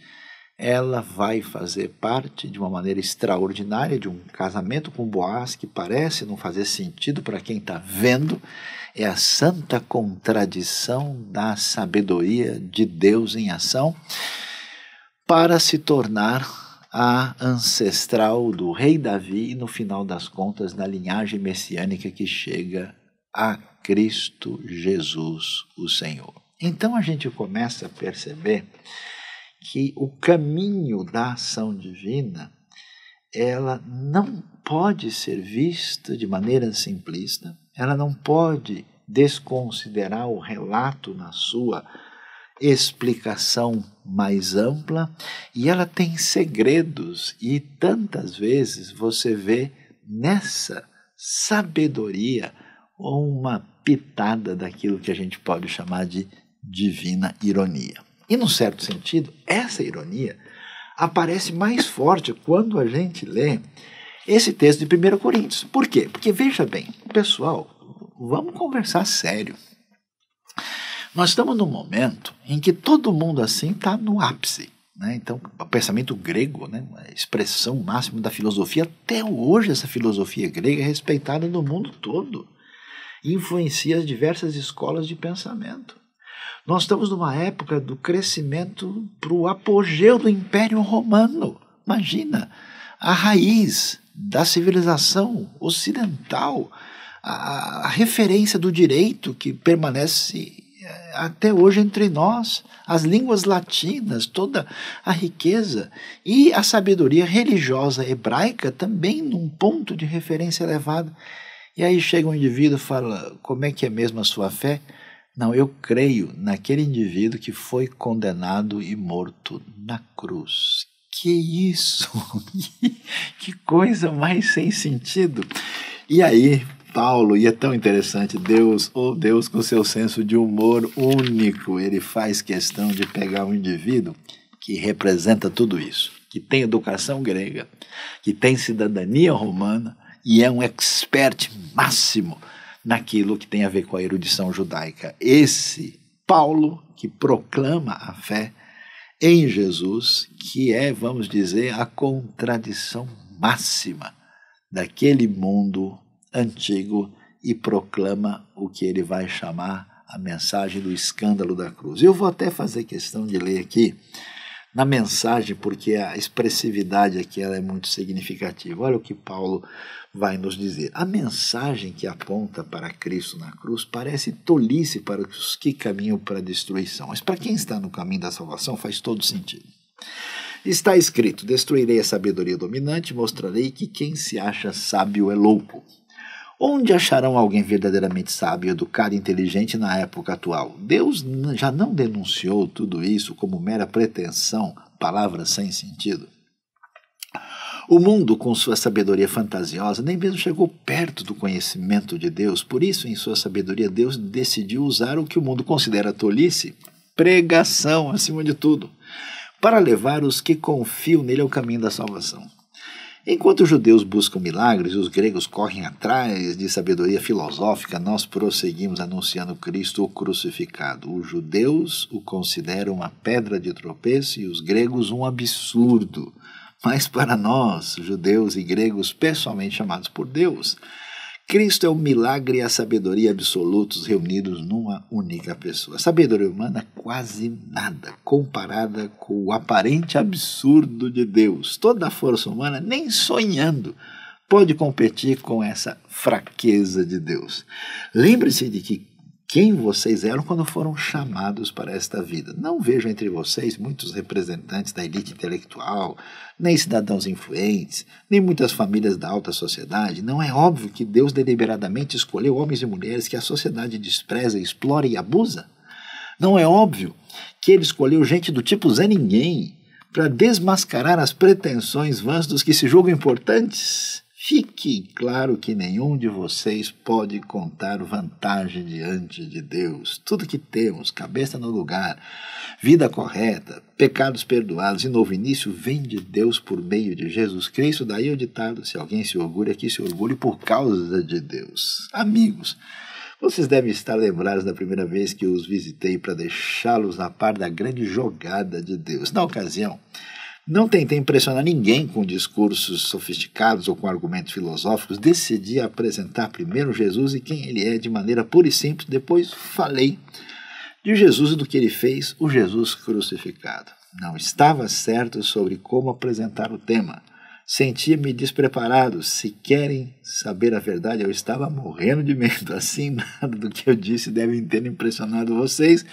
ela vai fazer parte de uma maneira extraordinária de um casamento com Boaz que parece não fazer sentido para quem está vendo. É a santa contradição da sabedoria de Deus em ação, para se tornar a ancestral do rei Davi e, no final das contas, da linhagem messiânica que chega a Cristo Jesus, o Senhor. Então a gente começa a perceber que o caminho da ação divina, ela não pode ser vista de maneira simplista, ela não pode desconsiderar o relato na sua explicação mais ampla, e ela tem segredos, e tantas vezes você vê nessa sabedoria ou uma pitada daquilo que a gente pode chamar de divina ironia. E, num certo sentido, essa ironia aparece mais forte quando a gente lê esse texto de 1 Coríntios. Por quê? Porque, veja bem, pessoal, vamos conversar sério. Nós estamos num momento em que todo mundo assim está no ápice. Né? Então, o pensamento grego, né, a expressão máxima da filosofia, até hoje essa filosofia grega é respeitada no mundo todo e influencia as diversas escolas de pensamento. Nós estamos numa época do crescimento para o apogeu do Império Romano. Imagina, a raiz da civilização ocidental, a referência do direito que permanece até hoje entre nós, as línguas latinas, toda a riqueza e a sabedoria religiosa hebraica também num ponto de referência elevado. E aí chega um indivíduo e fala, como é que é mesmo a sua fé? Não, eu creio naquele indivíduo que foi condenado e morto na cruz. Que isso? Que coisa mais sem sentido. E aí, Paulo, e é tão interessante, Deus com seu senso de humor único, ele faz questão de pegar um indivíduo que representa tudo isso, que tem educação grega, que tem cidadania romana e é um expert máximo naquilo que tem a ver com a erudição judaica. Esse Paulo que proclama a fé em Jesus, que é, vamos dizer, a contradição máxima daquele mundo antigo e proclama o que ele vai chamar a mensagem do escândalo da cruz. Eu vou até fazer questão de ler aqui na mensagem, porque a expressividade aqui ela é muito significativa. Olha o que Paulo vai nos dizer. A mensagem que aponta para Cristo na cruz parece tolice para os que caminham para a destruição, mas para quem está no caminho da salvação faz todo sentido. Está escrito, destruirei a sabedoria dominante e mostrarei que quem se acha sábio é louco. Onde acharão alguém verdadeiramente sábio, educado e inteligente na época atual? Deus já não denunciou tudo isso como mera pretensão, palavras sem sentido? O mundo, com sua sabedoria fantasiosa, nem mesmo chegou perto do conhecimento de Deus. Por isso, em sua sabedoria, Deus decidiu usar o que o mundo considera tolice, pregação acima de tudo, para levar os que confiam nele ao caminho da salvação. Enquanto os judeus buscam milagres e os gregos correm atrás de sabedoria filosófica, nós prosseguimos anunciando Cristo o crucificado. Os judeus o consideram uma pedra de tropeço e os gregos um absurdo. Mas para nós, judeus e gregos pessoalmente chamados por Deus, Cristo é o milagre e a sabedoria absolutos reunidos numa única pessoa. A sabedoria humana é quase nada comparada com o aparente absurdo de Deus. Toda a força humana, nem sonhando, pode competir com essa fraqueza de Deus. Lembre-se de que quem vocês eram quando foram chamados para esta vida. Não vejo entre vocês muitos representantes da elite intelectual, nem cidadãos influentes, nem muitas famílias da alta sociedade. Não é óbvio que Deus deliberadamente escolheu homens e mulheres que a sociedade despreza, explora e abusa? Não é óbvio que ele escolheu gente do tipo Zé Ninguém para desmascarar as pretensões vãs dos que se julgam importantes? Fique claro que nenhum de vocês pode contar vantagem diante de Deus. Tudo que temos, cabeça no lugar, vida correta, pecados perdoados e novo início, vem de Deus por meio de Jesus Cristo. Daí o ditado, se alguém se orgulha, que se orgulhe por causa de Deus. Amigos, vocês devem estar lembrados da primeira vez que os visitei para deixá-los na par da grande jogada de Deus. Na ocasião, não tentei impressionar ninguém com discursos sofisticados ou com argumentos filosóficos. Decidi apresentar primeiro Jesus e quem ele é de maneira pura e simples. Depois falei de Jesus e do que ele fez, o Jesus crucificado. Não estava certo sobre como apresentar o tema. Sentia-me despreparado. Se querem saber a verdade, eu estava morrendo de medo. Assim, nada do que eu disse deve ter impressionado vocês.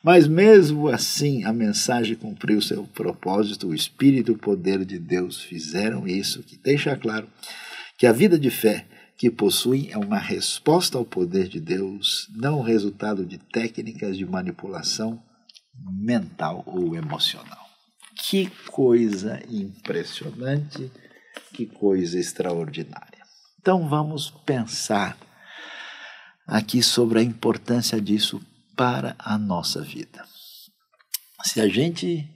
Mas mesmo assim, a mensagem cumpriu seu propósito. O Espírito e o poder de Deus fizeram isso, que deixa claro que a vida de fé que possuem é uma resposta ao poder de Deus, não o resultado de técnicas de manipulação mental ou emocional. Que coisa impressionante, que coisa extraordinária. Então vamos pensar aqui sobre a importância disso para a nossa vida. Se a gente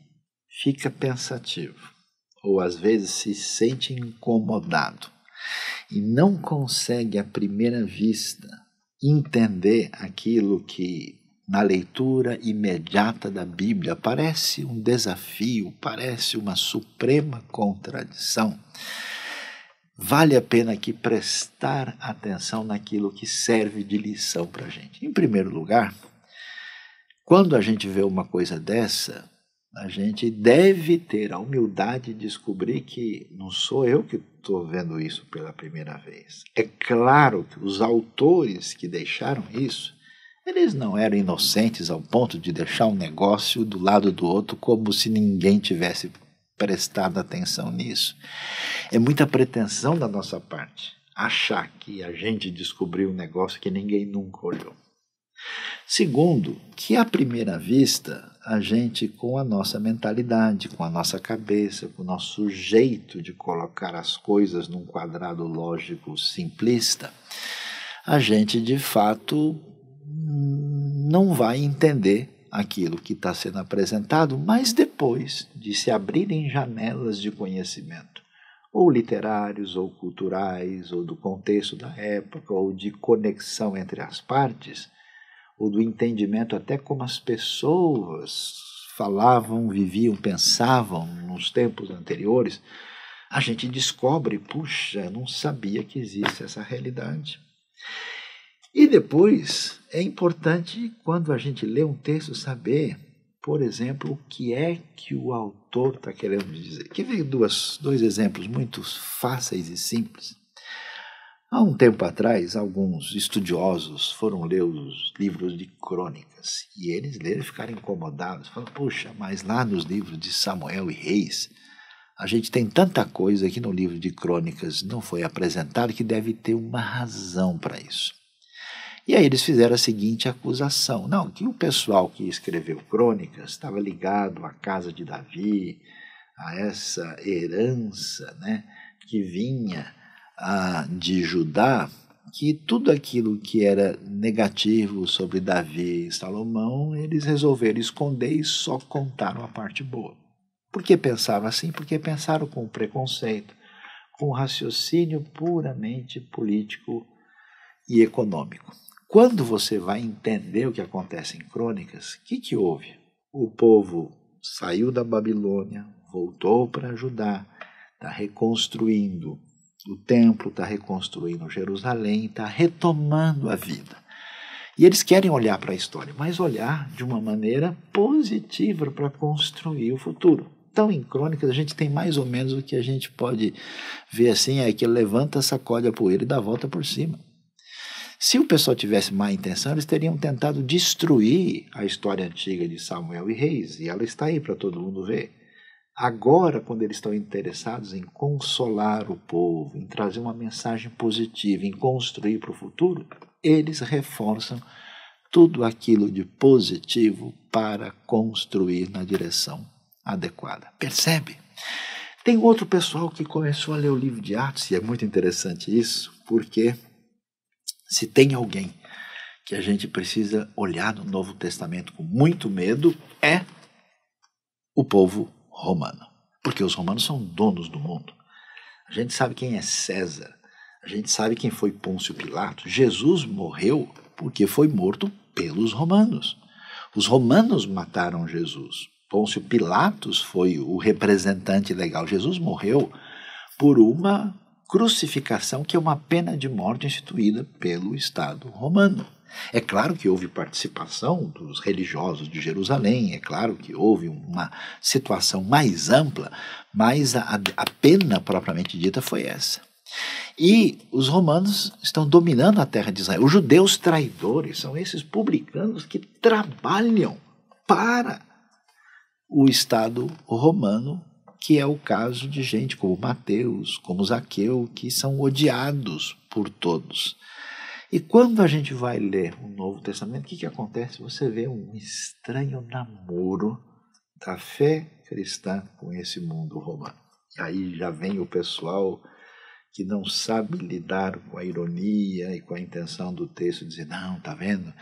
fica pensativo, ou às vezes se sente incomodado, e não consegue à primeira vista entender aquilo que na leitura imediata da Bíblia parece um desafio, parece uma suprema contradição, vale a pena aqui prestar atenção naquilo que serve de lição para a gente. Em primeiro lugar, quando a gente vê uma coisa dessa, a gente deve ter a humildade de descobrir que não sou eu que estou vendo isso pela primeira vez. É claro que os autores que deixaram isso, eles não eram inocentes ao ponto de deixar um negócio do lado do outro como se ninguém tivesse prestado atenção nisso. É muita pretensão da nossa parte achar que a gente descobriu um negócio que ninguém nunca olhou. Segundo, que à primeira vista, a gente, com a nossa mentalidade, com a nossa cabeça, com o nosso jeito de colocar as coisas num quadrado lógico simplista, a gente, de fato, não vai entender aquilo que está sendo apresentado, mas depois de se abrirem janelas de conhecimento, ou literários, ou culturais, ou do contexto da época, ou de conexão entre as partes, ou do entendimento até como as pessoas falavam, viviam, pensavam nos tempos anteriores, a gente descobre, puxa, não sabia que existe essa realidade. E depois, é importante, quando a gente lê um texto, saber, por exemplo, o que é que o autor está querendo dizer. Aqui veio dois exemplos muito fáceis e simples. Há um tempo atrás, alguns estudiosos foram ler os livros de crônicas e eles leram e ficaram incomodados. Falaram, puxa, mas lá nos livros de Samuel e Reis, a gente tem tanta coisa que no livro de crônicas não foi apresentado que deve ter uma razão para isso. E aí eles fizeram a seguinte acusação. Não, que o pessoal que escreveu crônicas estava ligado à casa de Davi, a essa herança, né, que vinha de Judá, que tudo aquilo que era negativo sobre Davi e Salomão, eles resolveram esconder e só contaram a parte boa. Por que pensaram assim? Porque pensaram com preconceito, com raciocínio puramente político e econômico. Quando você vai entender o que acontece em crônicas, o que houve? O povo saiu da Babilônia, voltou para Judá, está reconstruindo o templo, está reconstruindo Jerusalém, está retomando a vida. E eles querem olhar para a história, mas olhar de uma maneira positiva para construir o futuro. Então, em crônicas, a gente tem mais ou menos o que a gente pode ver assim, é que levanta, sacode a poeira e dá a volta por cima. Se o pessoal tivesse má intenção, eles teriam tentado destruir a história antiga de Samuel e Reis, e ela está aí para todo mundo ver. Agora, quando eles estão interessados em consolar o povo, em trazer uma mensagem positiva, em construir para o futuro, eles reforçam tudo aquilo de positivo para construir na direção adequada. Percebe? Tem outro pessoal que começou a ler o livro de Atos, e é muito interessante isso, porque se tem alguém que a gente precisa olhar no Novo Testamento com muito medo, é o povo romano. Porque os romanos são donos do mundo. A gente sabe quem é César, a gente sabe quem foi Pôncio Pilatos. Jesus morreu porque foi morto pelos romanos. Os romanos mataram Jesus. Pôncio Pilatos foi o representante legal. Jesus morreu por uma crucificação que é uma pena de morte instituída pelo Estado romano. É claro que houve participação dos religiosos de Jerusalém, é claro que houve uma situação mais ampla, mas a pena propriamente dita foi essa. E os romanos estão dominando a terra de Israel. Os judeus traidores são esses publicanos que trabalham para o Estado romano, que é o caso de gente como Mateus, como Zaqueu, que são odiados por todos. E quando a gente vai ler o Novo Testamento, o que acontece? Você vê um estranho namoro da fé cristã com esse mundo romano. E aí já vem o pessoal que não sabe lidar com a ironia e com a intenção do texto, dizer, não, tá vendo?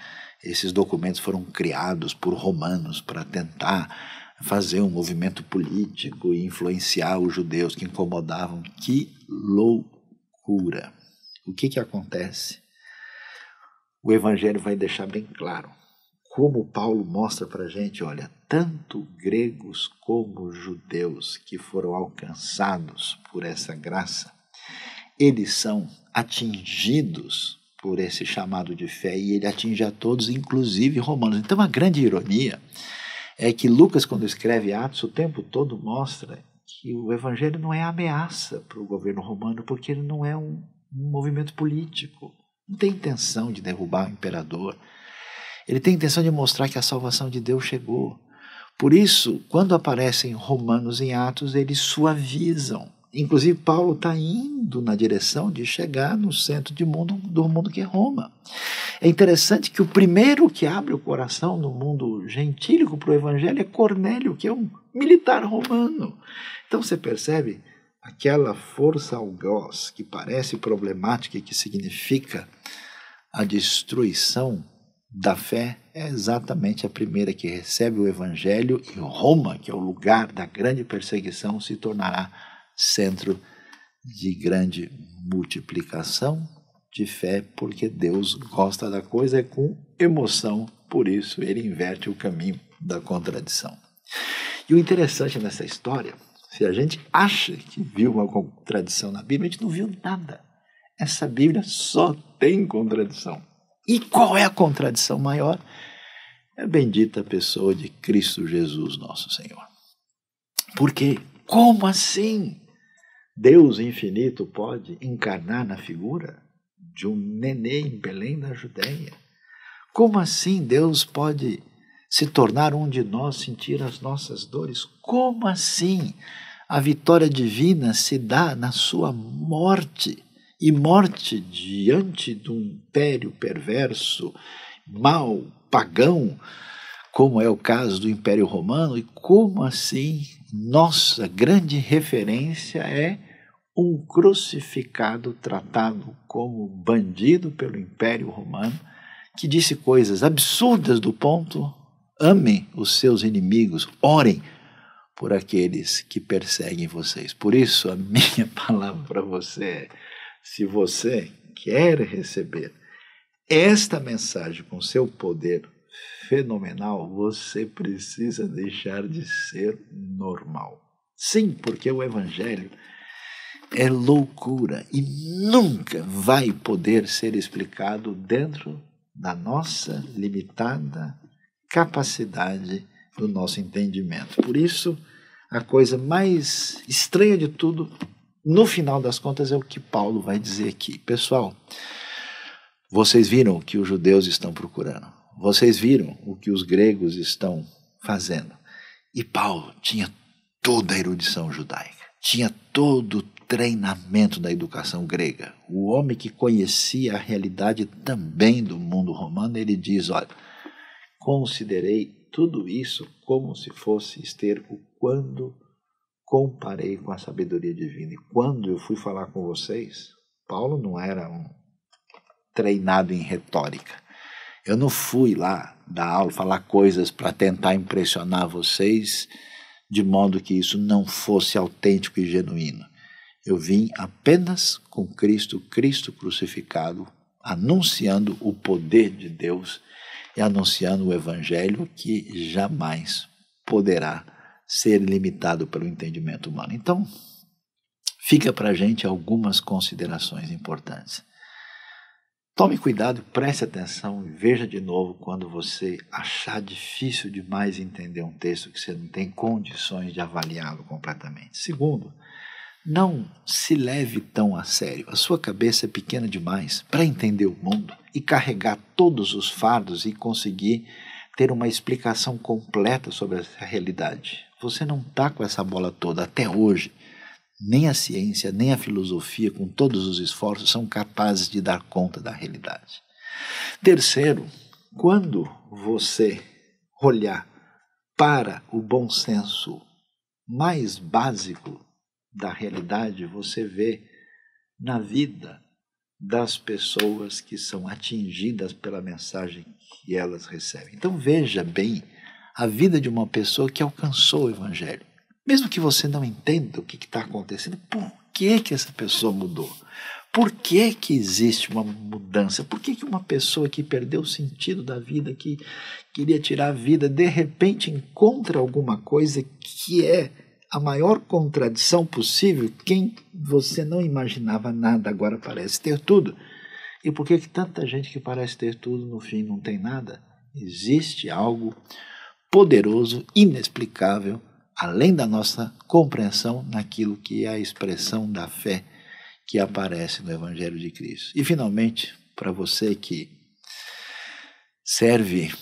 Esses documentos foram criados por romanos para tentar fazer um movimento político e influenciar os judeus que incomodavam. Que loucura! O que acontece? O Evangelho vai deixar bem claro como Paulo mostra para a gente, olha, tanto gregos como judeus que foram alcançados por essa graça, eles são atingidos por esse chamado de fé, e ele atinge a todos, inclusive romanos. Então a grande ironia é que Lucas, quando escreve Atos, o tempo todo mostra que o Evangelho não é ameaça para o governo romano, porque ele não é um movimento político, não tem intenção de derrubar o imperador. Ele tem a intenção de mostrar que a salvação de Deus chegou. Por isso, quando aparecem romanos em Atos, eles suavizam. Inclusive, Paulo está indo na direção de chegar no centro do mundo que é Roma. É interessante que o primeiro que abre o coração no mundo gentílico para o Evangelho é Cornélio, que é um militar romano. Então você percebe aquela força algoz que parece problemática e que significa a destruição da fé, é exatamente a primeira que recebe o Evangelho, e Roma, que é o lugar da grande perseguição, se tornará centro de grande multiplicação de fé, porque Deus gosta da coisa com emoção, por isso ele inverte o caminho da contradição. E o interessante nessa história, se a gente acha que viu uma contradição na Bíblia, a gente não viu nada. Essa Bíblia só tem contradição. E qual é a contradição maior? É a bendita pessoa de Cristo Jesus, nosso Senhor. Por quê? Como assim Deus infinito pode encarnar na figura de um nenê em Belém da Judéia? Como assim Deus pode se tornar um de nós, sentir as nossas dores? Como assim a vitória divina se dá na sua morte? E morte diante de um império perverso, mau, pagão, como é o caso do Império Romano. E como assim nossa grande referência é um crucificado tratado como bandido pelo Império Romano, que disse coisas absurdas do ponto: amem os seus inimigos, orem por aqueles que perseguem vocês. Por isso a minha palavra para você é: se você quer receber esta mensagem com seu poder fenomenal, você precisa deixar de ser normal. Sim, porque o Evangelho é loucura e nunca vai poder ser explicado dentro da nossa limitada capacidade, do nosso entendimento. Por isso, a coisa mais estranha de tudo, no final das contas, é o que Paulo vai dizer aqui. Pessoal, vocês viram o que os judeus estão procurando. Vocês viram o que os gregos estão fazendo. E Paulo tinha toda a erudição judaica. Tinha todo o treinamento da educação grega. O homem que conhecia a realidade também do mundo romano, ele diz, olha, considerei tudo isso como se fosse esterco quando comparei com a sabedoria divina. E quando eu fui falar com vocês, Paulo não era um treinado em retórica. Eu não fui lá dar aula, falar coisas para tentar impressionar vocês, de modo que isso não fosse autêntico e genuíno. Eu vim apenas com Cristo crucificado, anunciando o poder de Deus e anunciando o Evangelho que jamais poderá ser limitado pelo entendimento humano. Então, fica para a gente algumas considerações importantes. Tome cuidado, preste atenção e veja de novo quando você achar difícil demais entender um texto que você não tem condições de avaliá-lo completamente. Segundo, não se leve tão a sério. A sua cabeça é pequena demais para entender o mundo e carregar todos os fardos e conseguir ter uma explicação completa sobre essa realidade. Você não está com essa bola toda até hoje. Nem a ciência, nem a filosofia, com todos os esforços, são capazes de dar conta da realidade. Terceiro, quando você olhar para o bom senso mais básico da realidade, você vê na vida das pessoas que são atingidas pela mensagem que elas recebem. Então veja bem a vida de uma pessoa que alcançou o Evangelho. Mesmo que você não entenda o que está acontecendo, por que essa pessoa mudou? Por que existe uma mudança? Por que uma pessoa que perdeu o sentido da vida, que queria tirar a vida, de repente encontra alguma coisa que é a maior contradição possível? Quem você não imaginava nada agora parece ter tudo. E por que tanta gente que parece ter tudo no fim não tem nada? Existe algo poderoso, inexplicável, além da nossa compreensão naquilo que é a expressão da fé que aparece no Evangelho de Cristo. E finalmente, para você que serve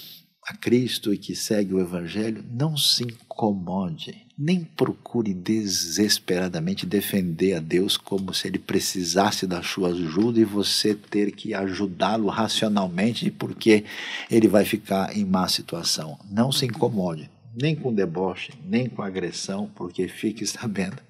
a Cristo e que segue o Evangelho, não se incomode, nem procure desesperadamente defender a Deus como se Ele precisasse da sua ajuda e você ter que ajudá-lo racionalmente porque ele vai ficar em má situação. Não se incomode, nem com deboche, nem com agressão, porque fique sabendo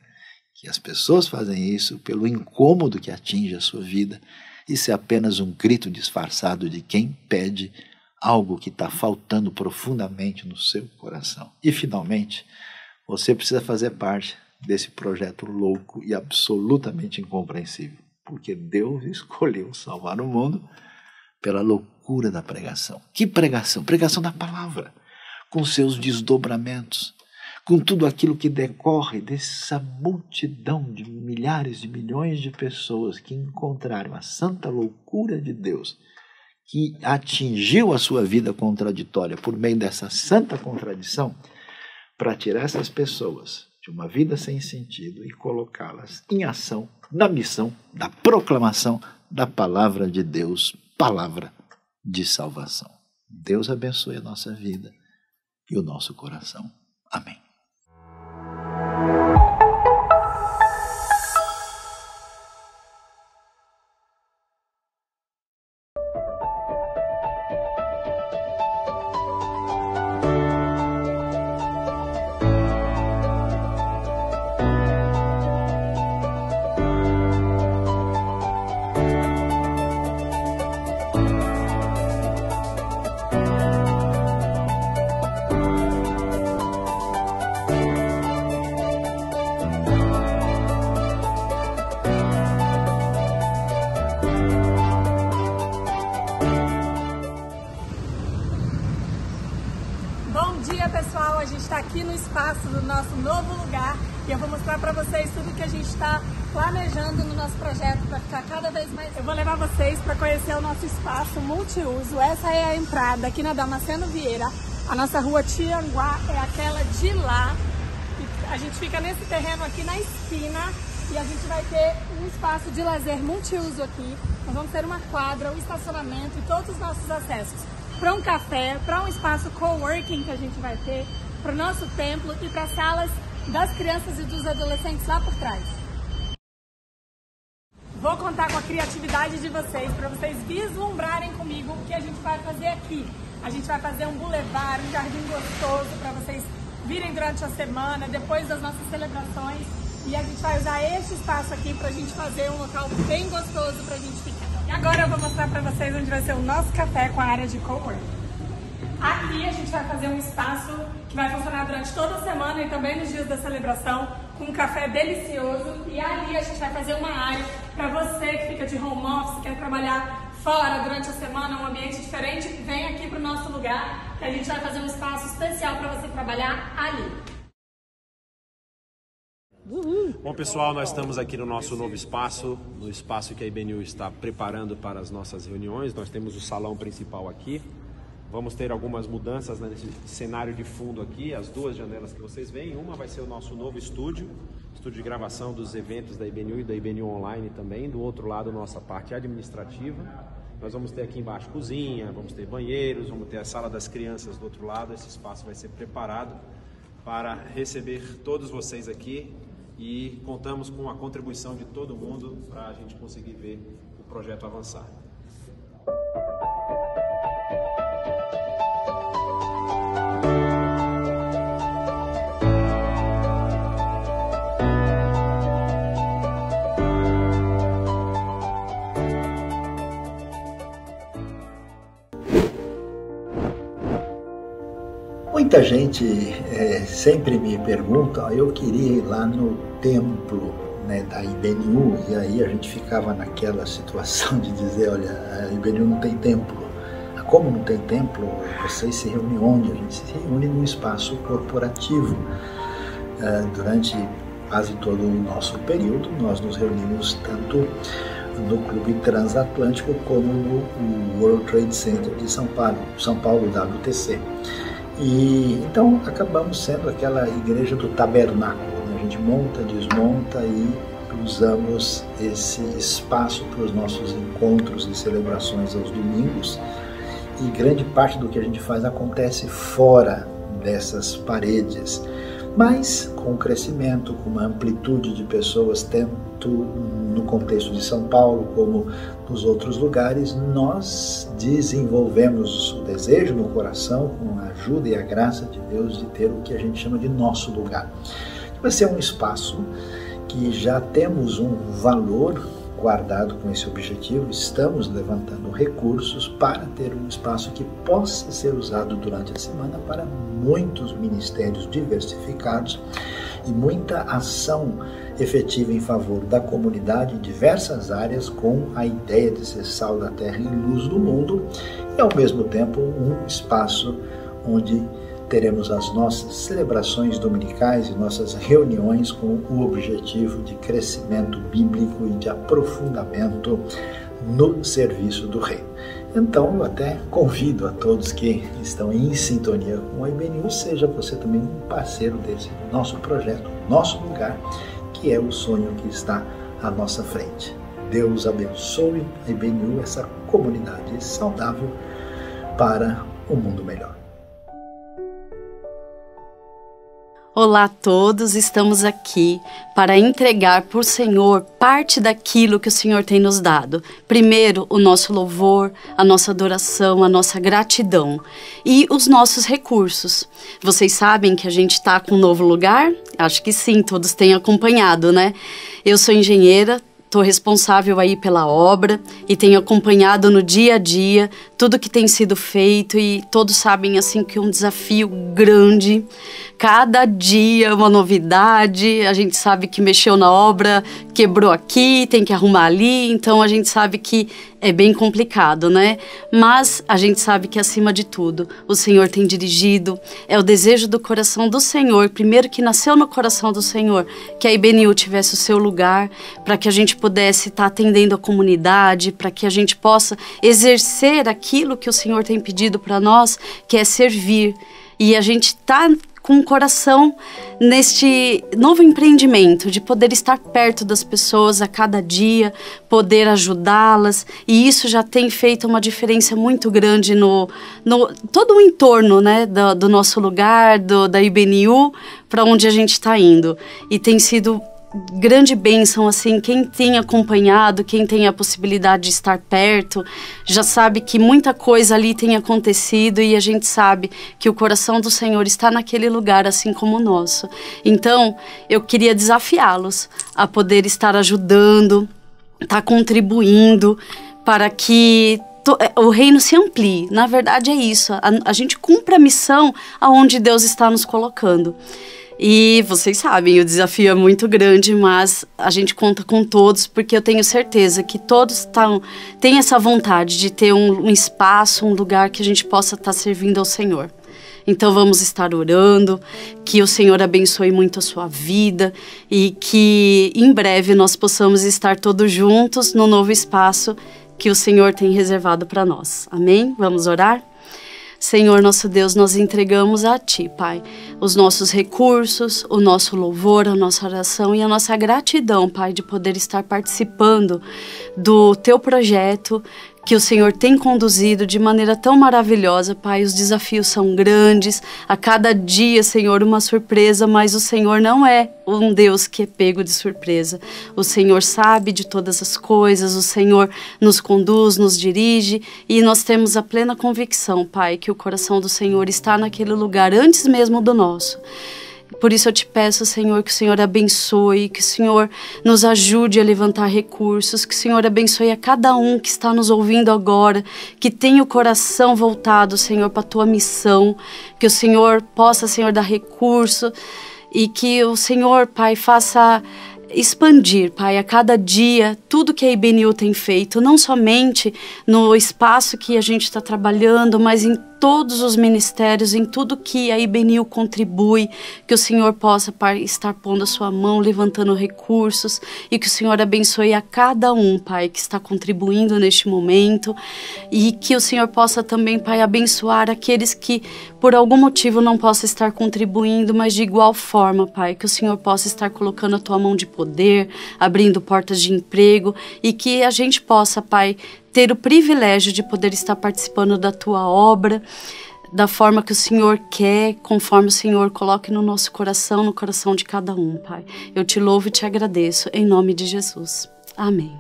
que as pessoas fazem isso pelo incômodo que atinge a sua vida. Isso é apenas um grito disfarçado de quem pede algo que está faltando profundamente no seu coração. E, finalmente, você precisa fazer parte desse projeto louco e absolutamente incompreensível, porque Deus escolheu salvar o mundo pela loucura da pregação. Que pregação? Pregação da palavra, com seus desdobramentos, com tudo aquilo que decorre dessa multidão de milhares de milhões de pessoas que encontraram a santa loucura de Deus, que atingiu a sua vida contraditória por meio dessa santa contradição, para tirar essas pessoas de uma vida sem sentido e colocá-las em ação na missão da proclamação da palavra de Deus, palavra de salvação. Deus abençoe a nossa vida e o nosso coração. Amém. Pessoal, a gente está aqui no espaço do nosso novo lugar e eu vou mostrar para vocês tudo que a gente está planejando no nosso projeto para ficar cada vez mais... Eu vou levar vocês para conhecer o nosso espaço multiuso. Essa é a entrada aqui na Damasceno Vieira. A nossa rua Tianguá é aquela de lá. A gente fica nesse terreno aqui na esquina e a gente vai ter um espaço de lazer multiuso aqui. Nós vamos ter uma quadra, um estacionamento e todos os nossos acessos para um café, para um espaço coworking que a gente vai ter, para o nosso templo e para as salas das crianças e dos adolescentes lá por trás. Vou contar com a criatividade de vocês, para vocês vislumbrarem comigo o que a gente vai fazer aqui. A gente vai fazer um bulevar, um jardim gostoso para vocês virem durante a semana, depois das nossas celebrações. E a gente vai usar este espaço aqui para a gente fazer um local bem gostoso para a gente ficar. E agora eu vou mostrar para vocês onde vai ser o nosso café com a área de coworking. Aqui a gente vai fazer um espaço que vai funcionar durante toda a semana e também nos dias da celebração, com um café delicioso. E ali a gente vai fazer uma área para você que fica de home office, quer trabalhar fora durante a semana, um ambiente diferente, vem aqui para o nosso lugar, que a gente vai fazer um espaço especial para você trabalhar ali. Bom, pessoal, nós estamos aqui no nosso novo espaço, no espaço que a IBNU está preparando para as nossas reuniões. Nós temos o salão principal aqui. Vamos ter algumas mudanças nesse cenário de fundo aqui, as duas janelas que vocês veem. Uma vai ser o nosso novo estúdio de gravação dos eventos da IBNU e da IBNU Online também. Do outro lado, nossa parte administrativa. Nós vamos ter aqui embaixo cozinha, vamos ter banheiros, vamos ter a sala das crianças do outro lado. Esse espaço vai ser preparado para receber todos vocês aqui e contamos com a contribuição de todo mundo para a gente conseguir ver o projeto avançar. Muita gente sempre me pergunta, eu queria ir lá no templo, né, da IBNU, e aí a gente ficava naquela situação de dizer, olha, a IBNU não tem templo. Como não tem templo, vocês se reúnem onde? A gente se reúne num espaço corporativo. Durante quase todo o nosso período, nós nos reunimos tanto no Clube Transatlântico como no World Trade Center de São Paulo, WTC. E então acabamos sendo aquela igreja do tabernáculo, né? A gente monta, desmonta e usamos esse espaço para os nossos encontros e celebrações aos domingos. E grande parte do que a gente faz acontece fora dessas paredes. Mas com o crescimento, com uma amplitude de pessoas, tanto no contexto de São Paulo como nos outros lugares, nós desenvolvemos o desejo no coração, com a ajuda e a graça de Deus, de ter o que a gente chama de nosso lugar. Vai ser um espaço que já temos um valor guardado com esse objetivo, estamos levantando recursos para ter um espaço que possa ser usado durante a semana para muitos ministérios diversificados e muita ação efetiva em favor da comunidade em diversas áreas, com a ideia de ser sal da terra e luz do mundo, e ao mesmo tempo um espaço onde teremos as nossas celebrações dominicais e nossas reuniões com o objetivo de crescimento bíblico e de aprofundamento no serviço do Reino. Então, eu até convido a todos que estão em sintonia com a IBNU, seja você também um parceiro desse nosso projeto, nosso lugar, que é o sonho que está à nossa frente. Deus abençoe a IBNU, essa comunidade saudável para um mundo melhor. Olá a todos, estamos aqui para entregar por Senhor parte daquilo que o Senhor tem nos dado. Primeiro, o nosso louvor, a nossa adoração, a nossa gratidão e os nossos recursos. Vocês sabem que a gente está com um novo lugar? Acho que sim, todos têm acompanhado, né? Eu sou engenheira, estou responsável aí pela obra e tenho acompanhado no dia a dia tudo que tem sido feito, e todos sabem assim que é um desafio grande. Cada dia uma novidade, a gente sabe que mexeu na obra, quebrou aqui, tem que arrumar ali, então a gente sabe que é bem complicado, né? Mas a gente sabe que acima de tudo, o Senhor tem dirigido, é o desejo do coração do Senhor, primeiro que nasceu no coração do Senhor, que a IBNU tivesse o seu lugar, para que a gente pudesse estar atendendo a comunidade, para que a gente possa exercer aquilo que o Senhor tem pedido para nós, que é servir. E a gente está com o coração neste novo empreendimento, de poder estar perto das pessoas a cada dia, poder ajudá-las, e isso já tem feito uma diferença muito grande no todo o entorno, né, do nosso lugar, da IBNU, para onde a gente está indo. E tem sido grande bênção, assim, quem tem acompanhado, quem tem a possibilidade de estar perto, já sabe que muita coisa ali tem acontecido, e a gente sabe que o coração do Senhor está naquele lugar, assim como o nosso. Então, eu queria desafiá-los a poder estar ajudando, estar contribuindo para que o reino se amplie. Na verdade é isso, a gente cumpre a missão aonde Deus está nos colocando. E vocês sabem, o desafio é muito grande, mas a gente conta com todos, porque eu tenho certeza que todos têm essa vontade de ter um espaço, um lugar que a gente possa estar servindo ao Senhor. Então vamos estar orando, que o Senhor abençoe muito a sua vida e que em breve nós possamos estar todos juntos no novo espaço que o Senhor tem reservado para nós. Amém? Vamos orar? Senhor nosso Deus, nós entregamos a Ti, Pai, os nossos recursos, o nosso louvor, a nossa oração e a nossa gratidão, Pai, de poder estar participando do Teu projeto que o Senhor tem conduzido de maneira tão maravilhosa, Pai. Os desafios são grandes, a cada dia, Senhor, uma surpresa, mas o Senhor não é um Deus que é pego de surpresa. O Senhor sabe de todas as coisas, o Senhor nos conduz, nos dirige, e nós temos a plena convicção, Pai, que o coração do Senhor está naquele lugar antes mesmo do nosso. Por isso eu te peço, Senhor, que o Senhor abençoe, que o Senhor nos ajude a levantar recursos, que o Senhor abençoe a cada um que está nos ouvindo agora, que tem o coração voltado, Senhor, para a tua missão, que o Senhor possa, Senhor, dar recurso e que o Senhor, Pai, faça expandir, Pai, a cada dia tudo que a IBNU tem feito, não somente no espaço que a gente está trabalhando, mas em todos os ministérios, em tudo que a IBNU contribui, que o Senhor possa, Pai, estar pondo a sua mão, levantando recursos, e que o Senhor abençoe a cada um, Pai, que está contribuindo neste momento, e que o Senhor possa também, Pai, abençoar aqueles que por algum motivo não possam estar contribuindo, mas de igual forma, Pai, que o Senhor possa estar colocando a tua mão de poder, abrindo portas de emprego, e que a gente possa, Pai, ter o privilégio de poder estar participando da tua obra, da forma que o Senhor quer, conforme o Senhor coloque no nosso coração, no coração de cada um, Pai. Eu te louvo e te agradeço, em nome de Jesus. Amém.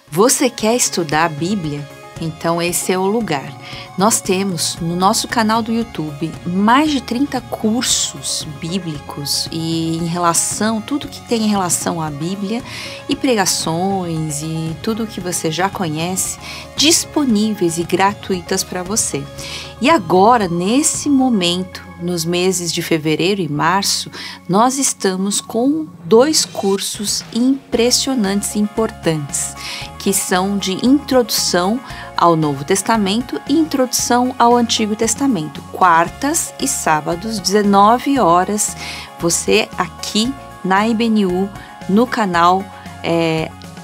Você quer estudar a Bíblia? Então esse é o lugar. Nós temos no nosso canal do YouTube mais de 30 cursos bíblicos e em relação, tudo que tem em relação à Bíblia e pregações e tudo que você já conhece, disponíveis e gratuitas para você. E agora, nesse momento, nos meses de fevereiro e março, nós estamos com 2 cursos impressionantes e importantes, que são de introdução ao Novo Testamento e introdução ao Antigo Testamento. Quartas e sábados, 19 horas, você aqui na IBNU, no canal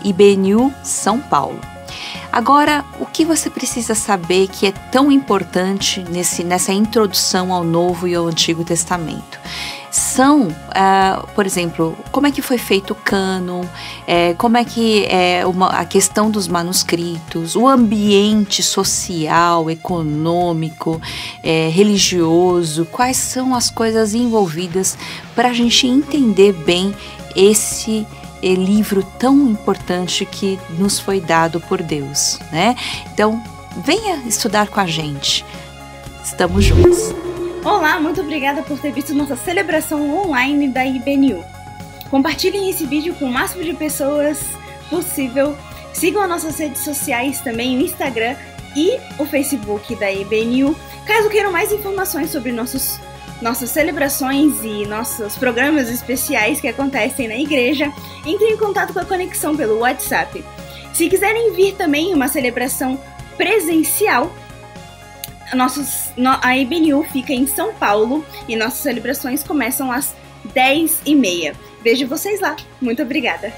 IBNU São Paulo. Agora, o que você precisa saber que é tão importante nessa introdução ao Novo e ao Antigo Testamento? São, por exemplo, como é que foi feito o cânon, como é que é a questão dos manuscritos, o ambiente social, econômico, religioso, quais são as coisas envolvidas para a gente entender bem esse livro tão importante que nos foi dado por Deus, né? Então, venha estudar com a gente. Estamos juntos. Olá, muito obrigada por ter visto nossa celebração online da IBNU. Compartilhem esse vídeo com o máximo de pessoas possível. Sigam as nossas redes sociais também, o Instagram e o Facebook da IBNU. Caso queiram mais informações sobre nossas celebrações e nossos programas especiais que acontecem na igreja, entrem em contato com a Conexão pelo WhatsApp. Se quiserem vir também uma celebração presencial, a IBNU fica em São Paulo e nossas celebrações começam às 10h30. Vejo vocês lá. Muito obrigada!